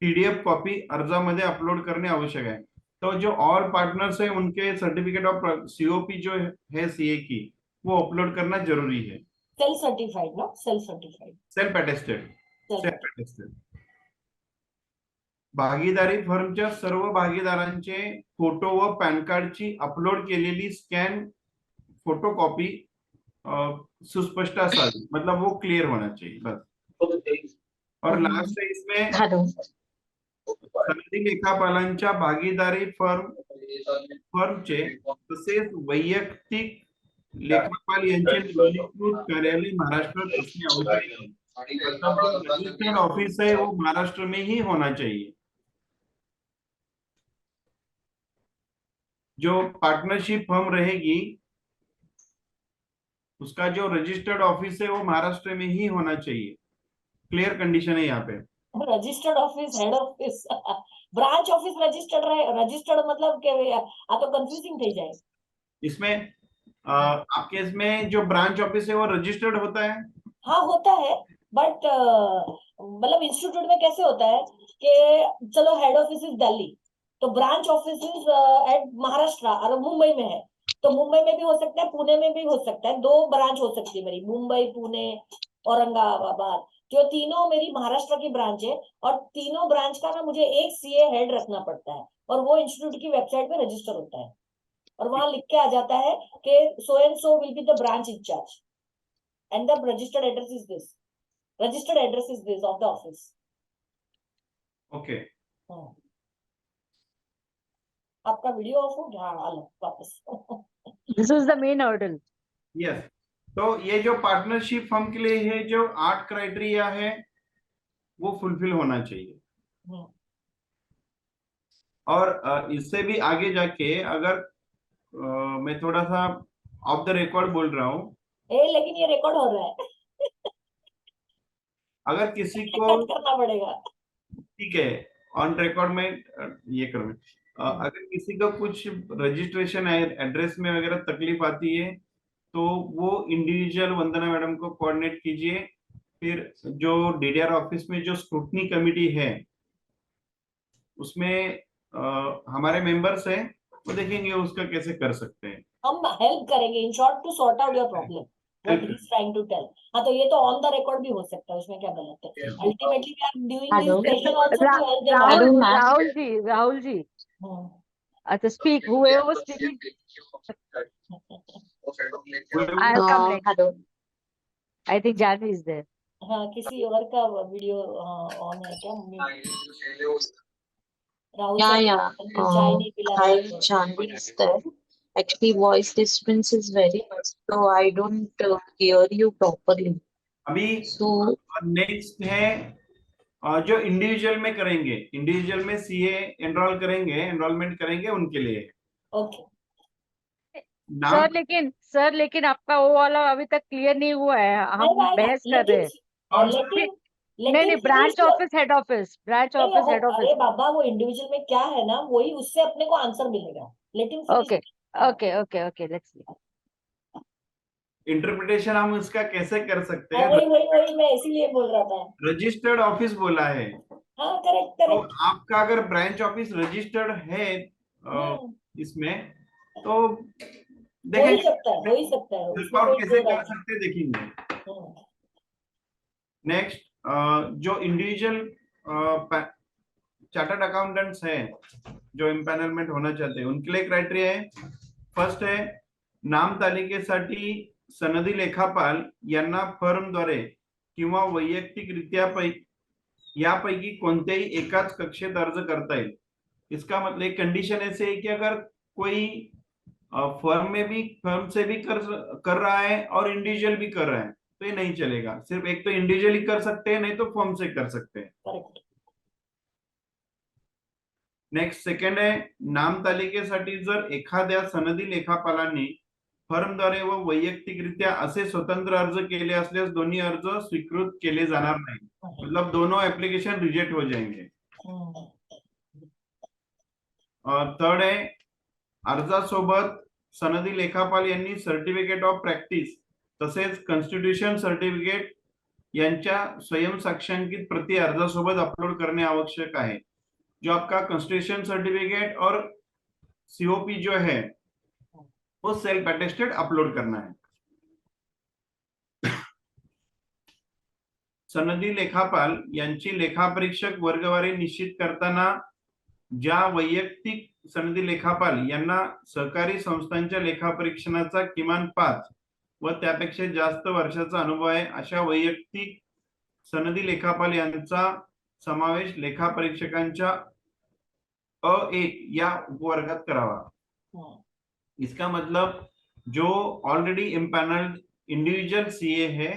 पीडीएफ कॉपी अर्जामध्ये अपलोड करणे आवश्यक है। तो जो और पार्टनर्स है उनके सर्टिफिकेट ऑफ सीओपी जो है सीए की वो अपलोड करना जरूरी है। सेल्फ सर्टिफाइड ना, सेल्फ सर्टिफाइड, सेल्फ अटेस्टेड। भागीदारी फर्मच्या सर्व भागीदारांचे फोटो व पॅन कार्डची अपलोड केलेली स्कॅन फोटोकॉपी सुस्पष्ट असावी, मतलब वो क्लियर होना चाहिए बस। और लास्ट है इसमें सनदी लेखापालांच्या भागीदारी फर्मचे तसेच वैयक्तिक लेखापाल यांचे नोंदणीकृत कार्यालय महाराष्ट्रात असणे आवश्यक है। मतलब रजिस्टर्ड ऑफिस है वो महाराष्ट्र में ही होना चाहिए। जो पार्टनरशिप फर्म रहेगी उसका जो रजिस्टर्ड ऑफिस है वो महाराष्ट्र में ही होना चाहिए। क्लियर कंडीशन है यहाँ पे। Registered office, head office, branch office registered रहे। रजिस्टर्ड मतलब के आ तो कंफ्यूजिंग થઈ જાય। इसमें आपके इसमें जो ब्रांच ऑफिस है वो रजिस्टर्ड होता है? हाँ होता है, बट मतलब इंस्टीट्यूट में कैसे होता है कि चलो हेड ऑफिस इज दिल्ली तो branch office is at Maharashtra और मुंबई में है तो मुंबई में भी हो सकता है, पुणे में भी हो सकता है। 2 ब्रांच हो सकती है मेरी, मुंबई, पुणे, औरंगाबाद, जो तीनों मेरी महाराष्ट्र की ब्रांच है। और तीनों ब्रांच का ना मुझे एक सीए हेड रखना पड़ता है और वो इंस्टीट्यूट की वेबसाइट पे रजिस्टर होता है और वहां लिख के आ जाता है कि so and so will be the branch incharge and the registered address is this. Registered address is this of the office. Okay. आपका वीडियो ऑफ हो गया? हाँ, लो वापस। This is the main hurdle. Yes, तो ये जो पार्टनरशिप फर्म के लिए है जो 8 क्राइटेरिया है वो फुलफिल होना चाहिए। और इससे भी आगे जाके अगर मैं थोड़ा सा ऑफ द रिकॉर्ड बोल रहा हूँ, लेकिन ये रिकॉर्ड हो रहा है। अगर किसी को कट करना पड़ेगा। ठीक है, ऑन रिकॉर्ड में ये करूँ। अगर किसी को कुछ रजिस्ट्रेशन एड्रेस में वगैरह तकलीफ आती है तो वो इंडिविजुअल वंदना मैडम को कोऑर्डिनेट कीजिए। फिर जो डीडीआर ऑफिस में जो स्क्रूटनी कमिटी है उसमें हमारे मेंबर्स हैं, वो देखेंगे उसका कैसे कर सकते हैं। हम हेल्प करेंगे in short to sort out your problem, what he is trying to tell. हाँ, तो ये तो ऑन द रिकॉर्ड भी हो सकता है, उसमें क्या गलत है। Ultimately we are doing Hello. This session also to help them. Rahul ji, to speak, whoever was speaking, I'll come next. Hello. I think Janvi is there. हाँ, किसी और का वीडियो ऑन है क्या? Rahul Yeah, sir, yeah. chai nahi pilana Hi, hai. Chandni is there. Actually, voice disturbance is very much, so I don't hear you properly. अभी So, next है जो individual में करेंगे, इंडिविजुअल में सीए एनरोल करेंगे, enrolment करेंगे उनके लिए Okay. नाम सर लेकिन आपका वो वाला अभी तक क्लियर नहीं हुआ है, हम आएगा, बहस कर रहे हैं। और नहीं नहीं, branch office head office, branch office head अरे ऑफिस। बाबा, वो इंडिविजुअल में क्या है ना, वही उससे अपने को आंसर मिलेगा. Let him finish. Okay okay okay okay, let's see. Interpretation हम उसका कैसे कर सकते हाँ, हैं? वही मैं इसीलिए बोल रहा था. रजिस्टर्ड ऑफिस बोला है, हाँ, करेक्ट तो करेक्ट. आपका अगर ब्रांच ऑफिस रजिस्टर्ड है इसमें, तो हो ही देखेंगे सकता है, हो ही सकता है, हेल्प उसमें आउट कोई कैसे दो कर बात सकते हैं, देखेंगे। नहीं. नेक्स्ट जो इंडिविजुअल चार्टर्ड अकाउंटेंट्स हैं जो इम्पॅनलमेंट होना चाहते हैं, उनके लिए क्रायटेरिया आहे. फर्स्ट आहे नाम तालिकेसाठी सनदी लेखापाल यांना फर्मद्वारे किंवा वैयक्तिकरित्या यापैकी कोणत्याही एकाच कक्षेत अर्ज करता येईल. इसका मतलब एक कंडीशन ऐसे है कि अगर कोई फर्म से भी कर रहा है और इंडिविजुअल भी कर रहा है तो ये नहीं चलेगा. सिर्फ एक तो इंडिविजुअली कर सकते हैं, नहीं तो फर्म से कर सकते हैं. करेक्ट. नेक्स्ट सेकंड आहे नाम तालिकेसाठी जर एखाद्या सनदी लेखापालांनी फर्मद्वारे व वैयक्तिकरित्या असे स्वतंत्र अर्ज केले असल्यास दोन्ही अर्ज स्वीकृत केले जाणार नाही. मतलब दोनों एप्लीकेशन रिजेक्ट हो जाएंगे. थर्ड आहे अर्जासोबत सनदी लेखापाल यांनी सर्टिफिकेट ऑफ प्रॅक्टिस तसेच कॉन्स्टिट्यूशन सर्टिफिकेट यांच्या स्वयंसाक्षांकित प्रति अर्जासोबत अपलोड करणे आवश्यक आहे. जो आपका कॉन्स्टिट्यूशन सर्टिफिकेट और सीओपी जो है वो सेल्फ अटेस्टेड अपलोड करना है. सनदी लेखापाल यांची लेखापरीक्षक वर्गवारी निश्चित करताना ज्या वैयक्तिक सनदी लेखापाल यांना सहकारी संस्थांच्या लेखापरीक्षणाचा किमान 5 व त्यापेक्षा जास्त वर्षाचा अनुभव आहे अशा वैयक्तिक सनदी लेखापाल यांचा समावेश लेखापरीक्षकांच्या अ1 या उपवर्गात करावा. इसका मतलब जो ऑलरेडी इम्पैनल्ड इंडिविजुअल सीए है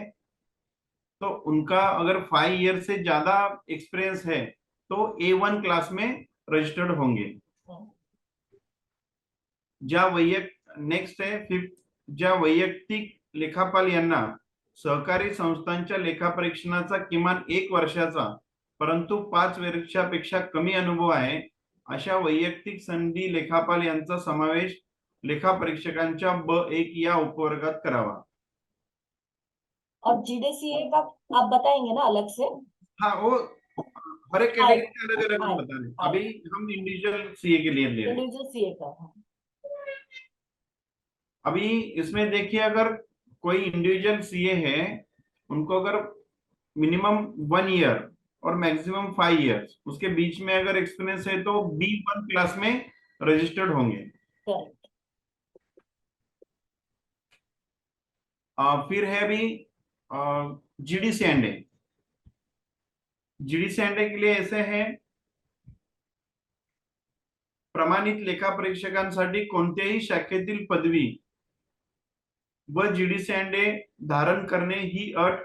तो उनका अगर 5 ईयर से ज्यादा एक्सपीरियंस है तो A1 क्लास में रजिस्टर्ड होंगे. नेक्स्ट है फिफ्थ, ज्या वैयक्तिक लेखापाल यांना सहकारी संस्थांच्या लेखापरीक्षणाचा किमान 1 वर्षाचा परंतु 5 वर्षापेक्षा कमी अनुभव आहे अशा वैयक्तिक सनदी लेखापाल यांचा समावेश लेखापरीक्षकांच्या B1 या उपवर्गात करावा. और जीडीसीए का आप बताएंगे ना अलग से? हाँ, वो हर एक कैटेगरी के अलग अलग बता रहे. अभी हम इंडिविजुअल सीए के लिए ले रहे हैं. इंडिविजुअल सीए का. अभी इसमें देखिए अगर कोई इंडिविजुअल सीए है उनको अगर मिनिमम 1 ईयर और मैक्सिमम 5 इयर्स उसके बीच में अगर एक्सपीरियंस है तो B1 क्लास में रजिस्टर्ड होंगे. फिर है अभी जीडीसीएनडे. जीडीसीएनडे के लिए ऐसे है प्रमाणित लेखापरीक्षकांसाठी कोणत्याही शाखेतील पदवी व जीडीसीएनडे धारण करणे ही अट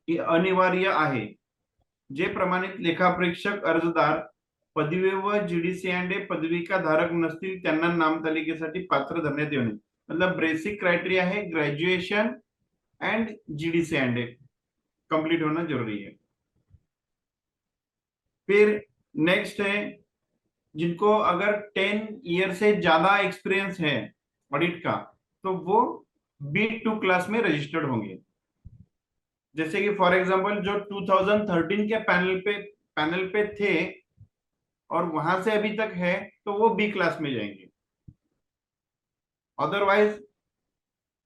अनिवार्य आहे. जे प्रमाणित लेखापरीक्षक अर्जदार पदवी व जीडीसीएनडे पदवी का धारक नसतील त्यांना नामतालिकेसाठी पात्र धरण्यात येऊ नये. मतलब बेसिक क्राइटेरिया है ग्रेजुएशन एंड जीडीसीएनडे कंप्लीट होना जरूरी है. फिर नेक्स्ट है जिनको अगर 10 ईयर से ज्यादा एक्सपीरियंस है ऑडिट का तो वो B2 क्लास में रजिस्टर्ड होंगे. जैसे कि फॉर एग्जांपल जो 2013 के पैनल पे थे और वहां से अभी तक है तो वो B क्लास में जाएंगे. अदरवाइज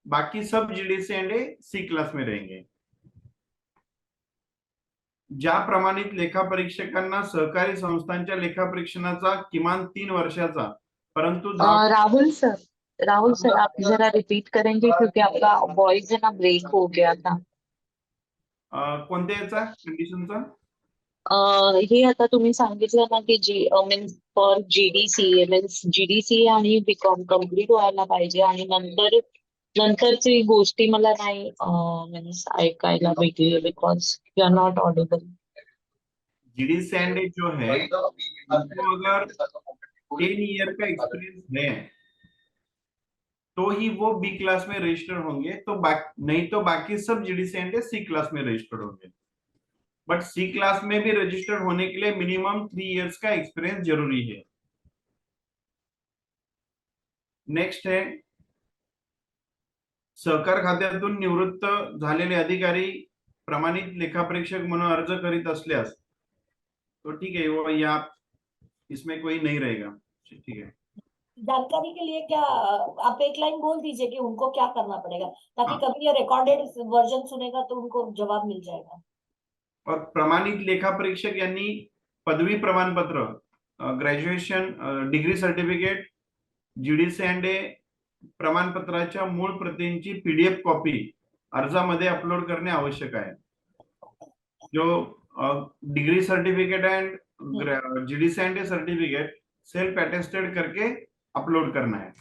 बाकी सब जीडीसीएनडे C क्लास में रहेंगे. ज्या प्रमाणित लेखापरीक्षकांना सहकारी संस्थांच्या लेखापरीक्षणाचा किमान 3 वर्षाचा परंतु राहुल सर आप जरा रिपीट करेंगे क्योंकि आपका वॉइस है ना ब्रेक हो गया था. कोणत्या याचा कंडिशनचा? हे आता तुम्ही सांगितलं ना की means for GDCA means GDCA आणि बीकॉम कम्प्लीट व्हायला पाहिजे आणि नंतरची गोष्टी मला नाही मीन्स ऐकायला भेटली because you are not audible. GD C and A जो है उनको अगर 10 ईयर का एक्सपीरियंस है तो ही वो बी क्लास में रजिस्टर होंगे, तो नहीं तो बाकी सब जीडी सैंडे सी क्लास में रजिस्टर्ड होंगे. बट सी क्लास में भी रजिस्टर्ड होने के लिए मिनिमम 3 इयर्स का एक्सपीरियंस जरूरी है. नेक्स्ट है सहकार खात्यातून निवृत्त झालेले अधिकारी प्रमाणित लेखापरीक्षक म्हणून अर्ज करीत असल्यास तो ठीक है, वो यहाँ इसमें कोई नहीं रहेगा. ठीक है. जानकारी के लिए क्या आप एक लाइन बोल दीजिए कि उनको क्या करना पड़ेगा ताकि हाँ. कभी ये रिकॉर्डेड वर्जन सुनेगा तो उनको जवाब मिल जाएगा. और प्रमाणित लेखा परीक्षक यांनी पदवी प्रमाणपत्र, graduation, degree certificate, GD C and A प्रमाणपत्राच्या मूळ प्रतींची PDF कॉपी अर्जामध्ये अपलोड करणे आवश्यक आहे. जो degree certificate and GD C and A certificate self attested करके अपलोड करना है.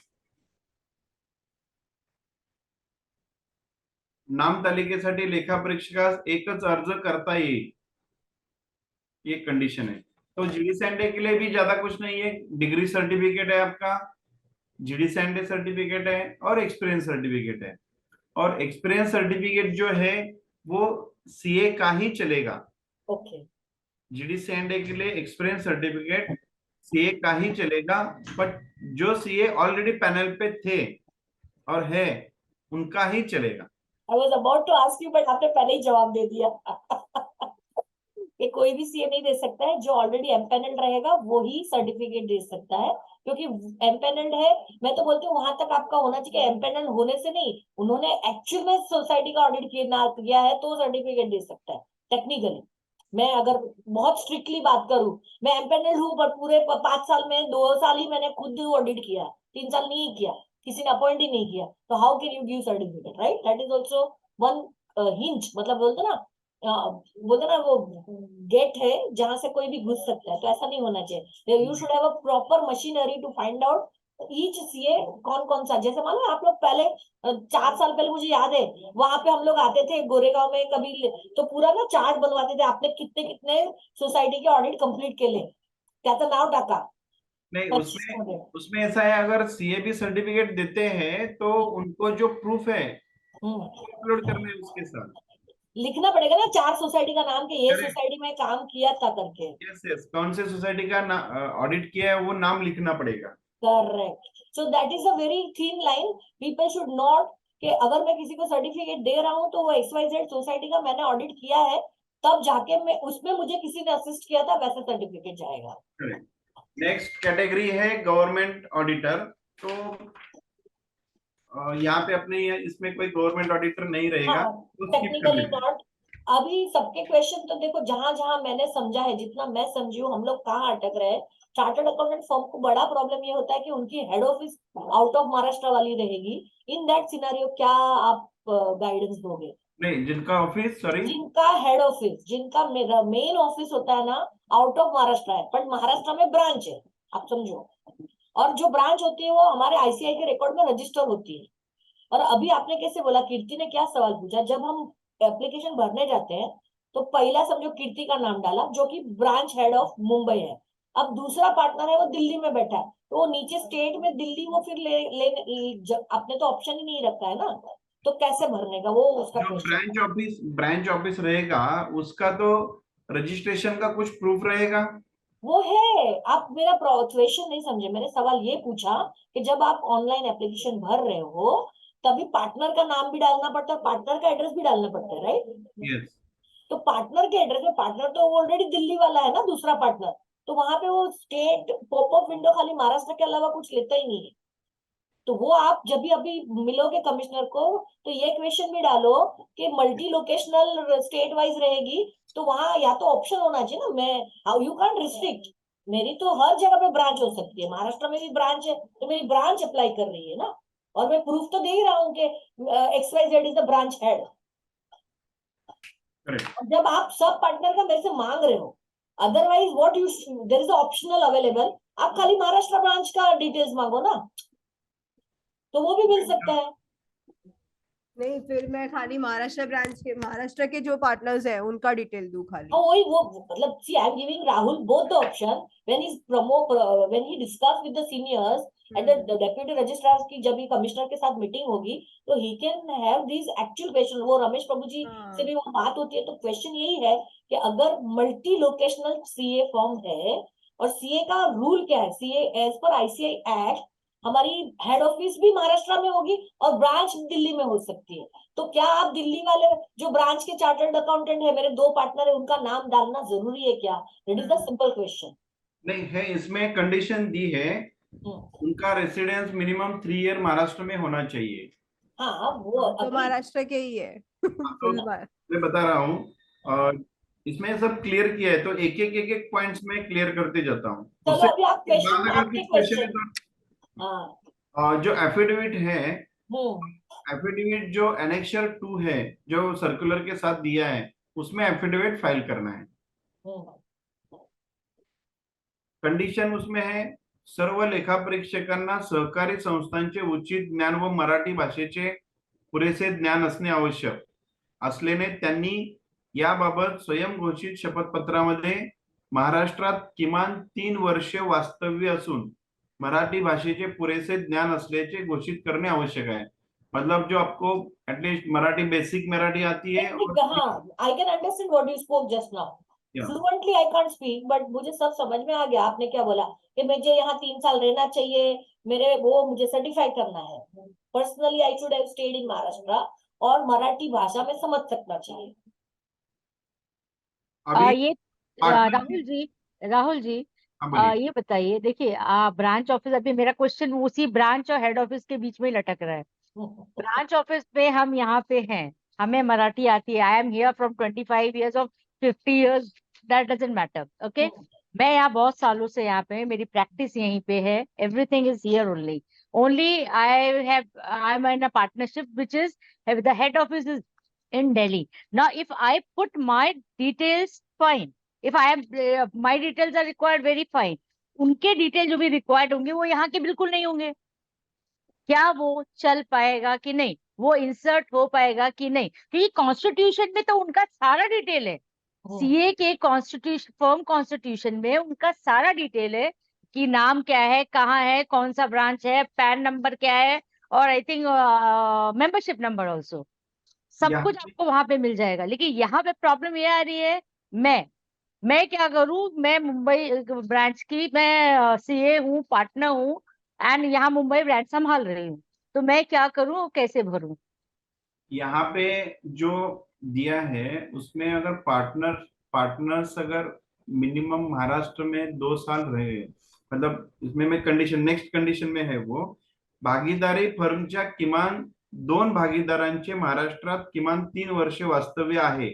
नाम तालिकेसाठी लेखापरीक्षकास एकच अर्ज करता येईल, ये कंडीशन है. तो जीडी सैंडे के लिए भी ज्यादा कुछ नहीं है. डिग्री सर्टिफिकेट है आपका, जीडी सैंडे सर्टिफिकेट है और एक्सपीरियंस सर्टिफिकेट है. और एक्सपीरियंस सर्टिफिकेट जो है वो सीए का ही चलेगा. ओके. जीडी सैंडे के लिए एक्सपीरियंस सर्टिफिकेट सीए का ही चलेगा. बट जो सीए ऑलरेडी पैनल पे थे और है उनका ही चलेगा. I was about to ask you, but आपने पहले ही जवाब दे दिया. कि कोई भी सीए नहीं दे सकता है, जो ऑलरेडी एमपैनल्ड रहेगा वो ही सर्टिफिकेट दे सकता है, क्योंकि एमपैनल्ड है. मैं तो बोलती हूँ वहां तक आपका होना चाहिए. एमपैनल्ड होने से नहीं, उन्होंने एक्चुअल में सोसाइटी का ऑडिट किया है तो सर्टिफिकेट दे सकता है टेक्निकली. मैं अगर बहुत स्ट्रिक्टली बात करूं, मैं एमपैनल्ड हूँ पर पूरे 5 साल में 2 साल ही मैंने खुद ऑडिट किया, 3 साल नहीं किया, किसी ने अपॉइंट ही नहीं किया, तो how can you give certificate, right? That is also one hinge. मतलब बोलते ना वो गेट है जहां से कोई भी घुस सकता है, तो ऐसा नहीं होना चाहिए. You should have a proper machinery to find out each CA कौन सा. जैसे मानो आप लोग पहले 4 साल पहले, मुझे याद है वहां पे हम लोग आते थे गोरेगांव में कभी, तो पूरा ना चार्ट बनवाते थे आपने कितने कितने सोसाइटी के ऑडिट कंप्लीट केले, त्याचं नाव टाका. नहीं, उसमें ऐसा है, अगर सीए भी सर्टिफिकेट देते हैं तो उनको जो प्रूफ है अपलोड करना है उसके साथ. लिखना पड़ेगा ना 4 सोसाइटी का नाम, कि ये सोसाइटी में काम किया था करके. यस, कौन से सोसाइटी का ऑडिट किया है वो नाम लिखना पड़ेगा. Correct. So that is a very thin line. People should not कि अगर मैं किसी को सर्टिफिकेट दे रहा हूँ तो वो XYZ सोसाइटी का मैंने ऑडिट किया है, तब जाके मैं उसमें मुझे किसी ने असिस्ट किया था वैसे सर्टिफिकेट जाएगा. नेक्स्ट कैटेगरी है गवर्नमेंट ऑडिटर. तो यहाँ पे अपने इसमें कोई गवर्नमेंट ऑडिटर नहीं रहेगा. Technically not. अभी सबके क्वेश्चन तो देखो, जहां जहां मैंने समझा है, जितना मैं समझी हूँ, हम लोग कहाँ अटक रहे हैं. चार्टर्ड अकाउंटेंट फर्म को बड़ा प्रॉब्लम ये होता है कि उनकी head office out of Maharashtra वाली रहेगी. इन दैट सिनेरियो क्या आप गाइडेंस दोगे? नहीं, जिनका ऑफिस, सॉरी, जिनका हेड ऑफिस, जिनका मेन ऑफिस होता है ना आउट ऑफ महाराष्ट्र है, पर महाराष्ट्र में ब्रांच है, आप समझो. और जो ब्रांच होती है वो हमारे ICAI के रिकॉर्ड में रजिस्टर होती है. और अभी आपने कैसे बोला, कीर्ति ने क्या सवाल पूछा, जब हम एप्लीकेशन भरने जाते हैं तो पहला समझो कीर्ति का नाम डाला जो कि ब्रांच हेड ऑफ मुंबई है. अब दूसरा पार्टनर है वो दिल्ली में बैठा है, तो वो नीचे स्टेट में दिल्ली वो फिर आपने तो ऑप्शन ही नहीं रखा है ना, तो कैसे भरने का वो उसका ब्रांच ऑफिस रहेगा उसका तो रजिस्ट्रेशन का कुछ प्रूफ रहेगा. वो है. आप मेरा क्वेश्चन नहीं समझे. मैंने सवाल ये पूछा कि जब आप ऑनलाइन एप्लीकेशन भर रहे हो तभी पार्टनर का नाम भी डालना पड़ता है, पार्टनर का एड्रेस भी डालना पड़ता है, राइट? यस. तो पार्टनर के एड्रेस में, पार्टनर तो ऑलरेडी दिल्ली वाला है ना दूसरा पार्टनर, तो वहां पे वो स्टेट पॉपअप विंडो खाली महाराष्ट्र के अलावा कुछ लेता ही नहीं है. तो वो आप जब भी अभी मिलोगे कमिश्नर को तो ये क्वेश्चन भी डालो कि मल्टी लोकेशनल स्टेट वाइज रहेगी, तो वहां या तो ऑप्शन होना चाहिए ना. मैं यू कैन रिस्ट्रिक्ट, मेरी तो हर जगह पे ब्रांच हो सकती है, महाराष्ट्र में भी ब्रांच है तो मेरी ब्रांच अप्लाई कर रही है ना, और मैं प्रूफ तो दे ही रहा हूँ कि XYZ is the branch head. जब आप सब पार्टनर का मेरे से मांग रहे हो otherwise what you, there is optional available, आप खाली महाराष्ट्र ब्रांच का डिटेल्स मांगो ना, तो वो भी मिल सकता है। नहीं, फिर मैं खाली महाराष्ट्र के जो पार्टनर्स हैं उनका डिटेल दूं खाली। हाँ वही, वो मतलब see I am giving Rahul both the option when he when he discuss with the seniors at the deputy registrar की, जब ये कमिश्नर के साथ मीटिंग होगी तो he can have these actual question. वो रमेश प्रभु जी से भी वो बात होती है, तो क्वेश्चन यही है कि अगर मल्टी लोकेशनल सीए फॉर्म है, और सीए का रूल क्या है, सीए एज पर आईसीआई एक्ट हमारी हेड ऑफिस भी महाराष्ट्र में होगी और ब्रांच दिल्ली में हो सकती है, तो क्या आप दिल्ली वाले जो ब्रांच के चार्टर्ड अकाउंटेंट है, मेरे 2 पार्टनर है, उनका नाम डालना जरूरी है क्या? That is the simple question. नहीं है, इसमें कंडीशन दी है उनका रेसिडेंस मिनिमम 3 ईयर महाराष्ट्र में होना चाहिए। हाँ वो तो महाराष्ट्र के ही है। मैं बता रहा हूँ, इसमें सब क्लियर किया है, तो एक एक पॉइंट्स में क्लियर करते जाता हूँ। चलो अभी आप क्वेश्चन, अगर आपके कुछ क्वेश्चन है क्वेश्चन। तो जो एफिडेविट है, हम्म एफिडेविट जो एनेक्सर 2 है जो सर्कुलर के साथ दिया है, उसमें एफिडेविट फाइल करना है। कंडिशन उसमें है, सर्व लेखापरीक्षकांना सहकारी संस्थांचे उचित ज्ञान व मराठी भाषेचे पुरेसे ज्ञान असणे आवश्यक असल्याने त्यांनी याबाबत स्वयंघोषित शपथपत्रामध्ये महाराष्ट्रात किमान 3 वर्षे वास्तव्य असून मराठी भाषेचे पुरेसे ज्ञान असल्याचे घोषित करणे आवश्यक है। मतलब जो आपको एटलीस्ट मराठी, बेसिक मराठी आती है। हाँ, I can understand what you spoke just now. Fluently I can't speak, but मुझे सब समझ में आ गया आपने क्या बोला, कि मुझे यहाँ 3 साल रहना चाहिए, मेरे वो मुझे सर्टिफाई करना है, personally I should have stayed in Maharashtra, और मराठी भाषा में समझ सकना चाहिए। ये राहुल जी ये बताइए, देखिए ब्रांच ऑफिस, अभी मेरा क्वेश्चन उसी ब्रांच और हेड ऑफिस के बीच में ही लटक रहा है। ब्रांच ऑफिस में हम यहाँ पे हैं, हमें मराठी आती है, I am here from 25 years of 50 years, that doesn't matter, okay. मैं यहाँ बहुत सालों से यहाँ पे, मेरी प्रैक्टिस यहीं पे है, everything is here only I am in a partnership which is the head office is in Delhi. Now, if I put my details, fine. If I am my details are required, very fine. उनके detail जो भी required होंगे वो यहाँ के बिल्कुल नहीं होंगे। क्या वो चल पाएगा कि नहीं, वो इंसर्ट हो पाएगा कि नहीं? क्योंकि कॉन्स्टिट्यूशन में तो उनका सारा डिटेल है, सीए के कॉन्स्टिट्यूशन, फर्म कॉन्स्टिट्यूशन में उनका सारा डिटेल है कि नाम क्या है, कहाँ है, कौन सा ब्रांच है, पैन नंबर क्या है, और I think membership number also, सब कुछ आपको वहां पे मिल जाएगा। लेकिन यहाँ पे प्रॉब्लम ये आ रही है, मैं क्या करूं, मैं मुंबई ब्रांच की मैं सीए हूँ, पार्टनर हूँ, एंड यहाँ मुंबई ब्रांच संभाल रही हूँ, तो मैं क्या करूं, कैसे भरूं? यहाँ पे जो दिया है उसमें अगर पार्टनर्स अगर मिनिमम महाराष्ट्र में 2 साल रहे, मतलब इसमें में कंडिशन, नेक्स्ट कंडिशन में है वो भागीदारी फर्मच्या किमान 2 भागीदारांचे महाराष्ट्रात किमान 3 वर्षे वास्तव्य आहे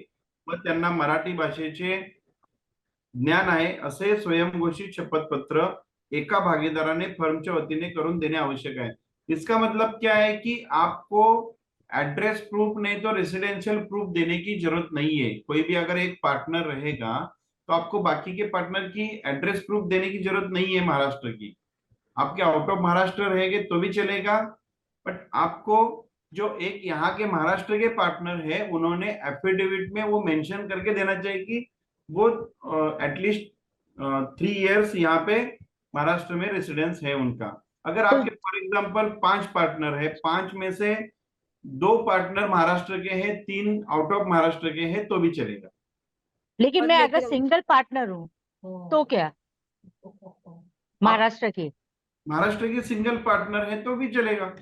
व त्यांना मराठी भाषेचे ज्ञान आहे असे स्वयंघोषित शपथपत्र एका भागीदाराने फर्मच्या वतीने करून देने आवश्यक है। इसका मतलब क्या है कि आपको एड्रेस प्रूफ नहीं तो रेसिडेंशियल प्रूफ देने की जरूरत नहीं है। कोई भी अगर एक पार्टनर रहेगा तो आपको बाकी के पार्टनर की एड्रेस प्रूफ देने की जरूरत नहीं है महाराष्ट्र की। आपके आउट ऑफ महाराष्ट्र रहेंगे तो भी चलेगा, बट आपको जो एक यहाँ के महाराष्ट्र के पार्टनर है उन्होंने एफिडेविट में वो मेंशन करके देना चाहिए कि वो एटलीस्ट 3 years यहाँ पे महाराष्ट्र में रेसिडेंस है उनका। अगर आपके फॉर एग्जांपल 5 पार्टनर है, 5 में से 2 पार्टनर महाराष्ट्र के हैं, 3 आउट ऑफ महाराष्ट्र के हैं तो भी चलेगा। लेकिन मैं अगर सिंगल पार्टनर हूँ तो क्या, महाराष्ट्र की सिंगल पार्टनर है तो भी चलेगा,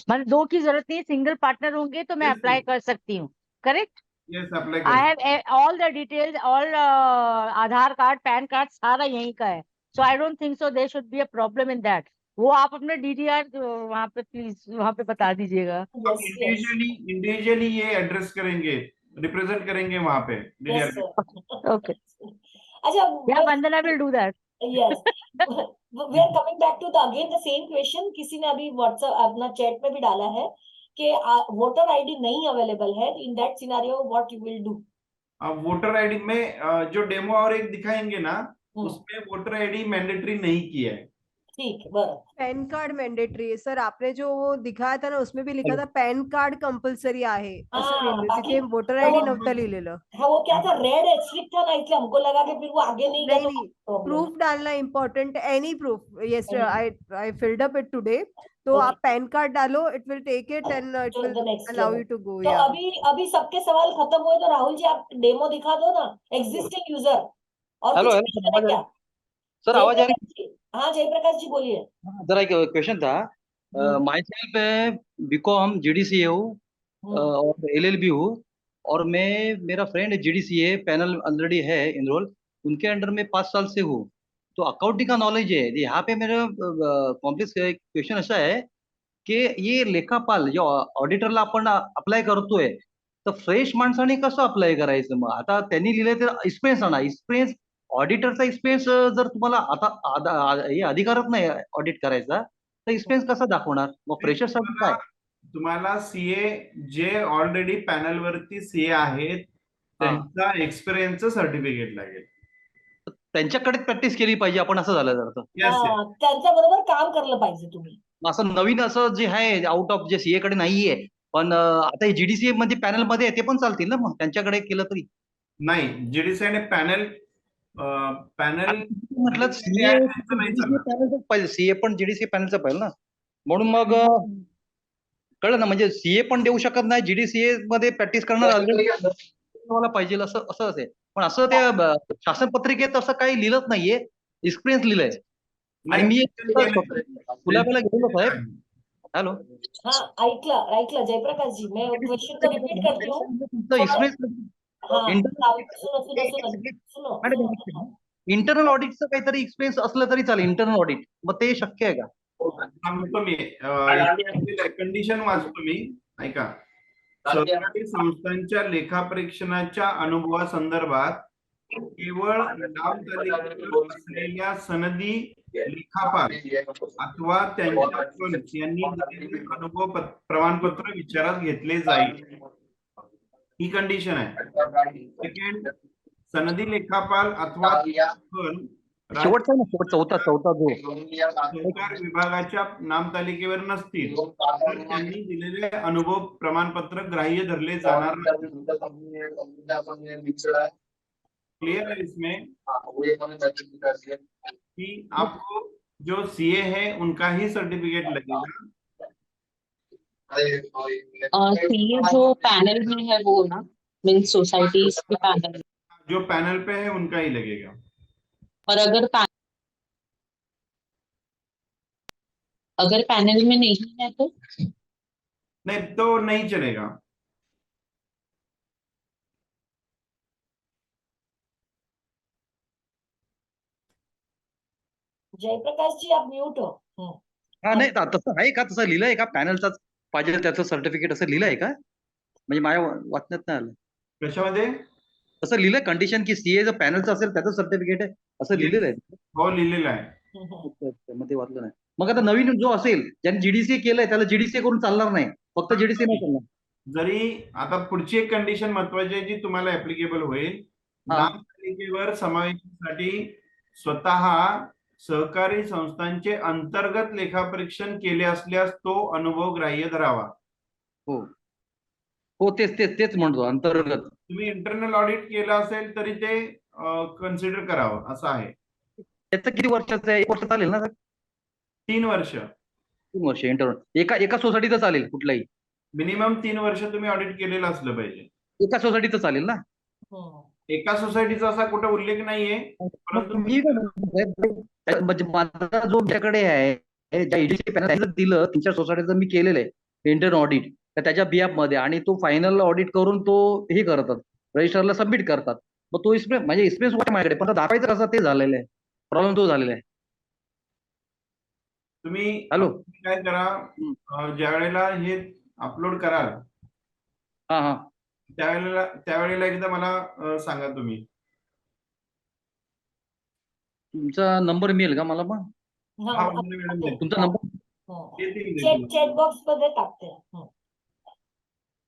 मतलब 2 की जरूरत नहीं, सिंगल पार्टनर होंगे तो मैं अप्लाई कर सकती हूँ, correct? Yes, apply I have all the details, all Aadhaar card, PAN card सारा यहीं का है, so I don't think so there should be a problem in that. वो आप अपने डीडीआर वहां पे प्लीज वहां पे बता दीजिएगा। इंडिविजुअली ये एड्रेस करेंगे, रिप्रेजेंट करेंगे वहां पे डीडीआर। ओके, या Vandana will do that. Yes. We are coming back to again the same question. किसी ने अभी WhatsApp अपना चैट में भी डाला है कि वोटर आईडी नहीं अवेलेबल है, in that scenario what you will do? Voter ID में जो डेमो और एक दिखाएंगे ना, हम्म, उसमें वोटर आईडी मैंडेटरी नहीं किया है. ठीक है, बरं. पैन कार्ड मैंडेटरी आहे सर. आपने जो वो दिखाया था ना उसमें भी लिखा था पैन कार्ड कंपल्सरी आहे असं हाँ, लिहिलं, बाकी तिथे वोटर तो आयडी वो- नव्हतं लिहिलेलं. हाँ, वो क्या था, रेड स्ट्रिक्ट था ना, इसलिए हमको लगा कि फिर वो आगे नहीं गया नहीं तो नहीं, प्रॉब्लम. प्रूफ डालना important, any proof. Yes Any- I filled up it today. तो Okay. आप पैन कार्ड डालो, it will take it and it To will the next allow level. You to go. तो या अभी सबके सवाल खत्म हुए तो राहुल जी आप डेमो दिखा दो ना, एग्जिस्टिंग यूजर. और हेलो कुछ हेलो question है क्या? सर, आवाज आ रही जयप्रकाश जी, हाँ जयप्रकाश जी बोलिए. है? जरा एक क्वेश्चन था. माई सेल्फ बीकॉम जीडीसीए हूँ और एलएलबी हूँ, और मेरा फ्रेंड जीडीसीए पैनल ऑलरेडी है इनरोल, उनके अंडर में 5 साल से हूँ. तो अकाउंटिंग का नॉलेज है. यहाँ पे मेरा कॉम्प्लेक्स क्वेश्चन असा आहे की ये लेखापाल जो ऑडिटरला आपण अप्लाय करतोय, तर फ्रेश माणसाने कसं अप्लाय करायचं? मग आता त्यांनी लिहिलंय तर एक्सपिरियन्स आणा. एक्सपिरियन्स, ऑडिटरचा एक्सपिरियन्स जर तुम्हाला आता हे अधिकारच नाही ऑडिट करायचा, तर एक्सपिरियन्स कसा दाखवणार? मग फ्रेशरसाठी काय? तुम्हाला सीए जे ऑलरेडी पॅनल वरती सीए आहेत त्यांचा एक्सपिरियन्सचं सर्टिफिकेट लागेल. त्यांच्याकडे प्रॅक्टिस केली पाहिजे आपण, असं झालं जर तर. हा, त्यांच्या बरोबर काम करलं पाहिजे तुम्ही. असं नवीन असं जे आहे आउट ऑफ जे सीए कडे नाहीये, पण आता हे जीडीसीए मध्ये पॅनल मध्ये आहे, ते पण चालतील ना मग त्यांच्याकडे केलं तरी? नाही, जीडीसी आणि पॅनल म्हटलं सीए पण जीडीसी पॅनलचं पाहिजे ना, म्हणून मग कळलं ना. म्हणजे सीए पण देऊ शकत नाही, जीडीसीए मध्ये प्रॅक्टिस करणार ऑलरेडी पाहिजे असं असं असेल. पण असं ते शासन पत्रिकेत असं काही लिहिलंच नाहीये, एक्सपिरियन्स लिहिलंय. आणि मी गुलाबाला गेलेलो साहेब. हॅलो, हाँ, ऐकलं जयप्रकाश जी, मैं क्वेश्चन को रिपीट करती हूँ. हाँ, सुनो. इंटरनल ऑडिटचं काहीतरी एक्सपिरियन्स असलं तरी चालेल. इंटरनल ऑडिट मग ते शक्य आहे का? सांगतो मी, कंडिशन वाचतो मी, ऐका. सरकारी संस्थांच्या लेखापरीक्षणाच्या अनुभवासंदर्भात केवळ नाव तालिकेवर असलेल्या सनदी लेखापाल अथवा त्यांच्या यांनी दिलेले अनुभव प्रमाणपत्र विचारात घेतले जाईल. ही कंडिशन आहे. सेकंड, सनदी लेखापाल अथवा शेवटचा चौथा जो सरकार विभागाच्या नामतालिकेवर नसतील तर त्यांनी दिलेले अनुभव प्रमाणपत्र ग्राह्य धरले जाणार नाही. क्लियर है इसमें कि आपको जो सीए है उनका ही सर्टिफिकेट लगेगा. सीए जो पैनल में है वो ना, मीन्स सोसाइटीज के पैनल, जो पैनल पे है उनका ही लगेगा. और अगर पैनल में नहीं है तो नहीं, तो नहीं चलेगा. जयप्रकाश जी आप म्यूट हो. हा नाही, तसं आहे का? तसं लिहिलंय का पॅनलचाच पाहिजे त्याचं सर्टिफिकेट असं लिहिलंय का? म्हणजे माझ्या वाचण्यात नाही आलं. कशामध्ये तसं लिहिलंय कंडिशन की सीए जर पॅनलचं असेल त्याचं सर्टिफिकेट आहे असं लिहिलेलं आहे? हो, लिहिलेलं आहे. मग ते वाचलं नाही. मग आता नवीन जो असेल ज्यांनी जीडीसी केलंय त्याला जीडीसी करून चालणार नाही, फक्त जीडीसी नाही चालणार. जरी आता पुढची एक कंडिशन महत्वाची आहे जी तुम्हाला ऍप्लिकेबल होईल. नामतालिकेवर समावेशासाठी स्वतः सहकारी संस्थांचे अंतर्गत लेखापरीक्षण केले असल्यास तो अनुभव ग्राह्य धरावा. हो हो, तेच म्हणतो अंतर्गत. तुम्ही इंटरनल ऑडिट केलं असेल तरी ते कन्सिडर करावं असं आहे. त्याचं किती वर्षाचं आहे? 1 वर्ष चालेल ना? 3 वर्ष. 3 वर्ष इंटरनल एका सोसायटीचं चालेल? कुठलाही मिनिमम 3 वर्ष तुम्ही ऑडिट केलेलं असलं पाहिजे. एका सोसायटीचं चालेल ना? एका सोसायटीचा असा कुठे उल्लेख नाहीये, परंतु म्हणजे माझा जो माझ्याकडे आहे ज्या ईडीसी पॅनल दिलं 3-4 सोसायटीचं मी केलेलं आहे इंटरनल ऑडिट, तर त्याच्या बियाप मध्ये, आणि तो फायनल ऑडिट करून तो हे करतात, रजिस्टरला सबमिट करतात. मग तो म्हणजे एक्सपिरियन्स माझ्याकडे, पण दाखवायचं कसं ते झालेलं आहे. प्रॉब्लेम तो झालेला आहे. तुम्ही हॅलो, काय करा, ज्या वेळेला हे अपलोड कराल हा त्यावेळेला एकदा मला सांगा तुम्ही. तुमचा नंबर मिळेल का मला? मग तुमचा नंबर चॅट बॉक्स मध्ये टाकते.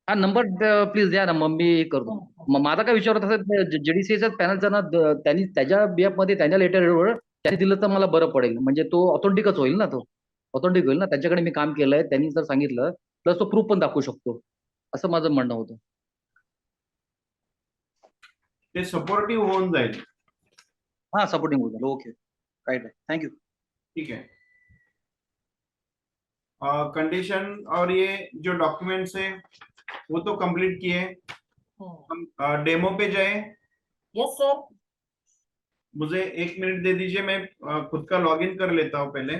हा नंबर प्लीज द्या ना, मग मी करतो. माझा काय विचार होता JDCA पॅनलचा ना त्यांनी त्याच्या बिहाफमध्ये त्यांच्या लेटरवर त्यांनी दिलं तर मला बरं पडेल, म्हणजे तो ऑथेंटिकच होईल ना, तो ऑथेंटिक होईल ना, त्यांच्याकडे मी काम केलंय, त्यांनी जर सांगितलं प्लस तो प्रूफ पण दाखवू शकतो, असं माझं म्हणणं होतं. ते सपोर्टिव्ह होऊन जाईल. हा, सपोर्टिंग होईल. ओके, राईट आहे, थँक्यू. ठीक है. कंडीशन और ये जो डॉक्यूमेंट्स है वो तो कंप्लीट किए. हम डेमो पे जाए. Yes sir. मुझे 1 मिनट दे दीजिए, मैं खुद का लॉगिन कर लेता हूँ पहले.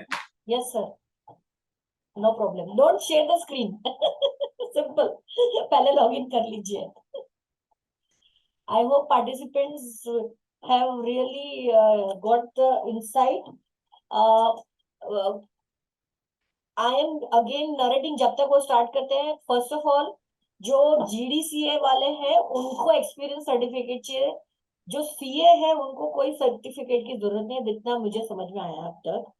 Yes sir, no problem. Don't share the screen. Simple. पहले लॉगिन कर लीजिए. I hope participants have really got the insight. I am again narrating जब तक वो स्टार्ट करते हैं. फर्स्ट ऑफ ऑल जो GDCA वाले हैं उनको एक्सपीरियंस सर्टिफिकेट चाहिए. जो CA है उनको कोई सर्टिफिकेट की जरूरत नहीं है, जितना मुझे समझ में आया अब तक.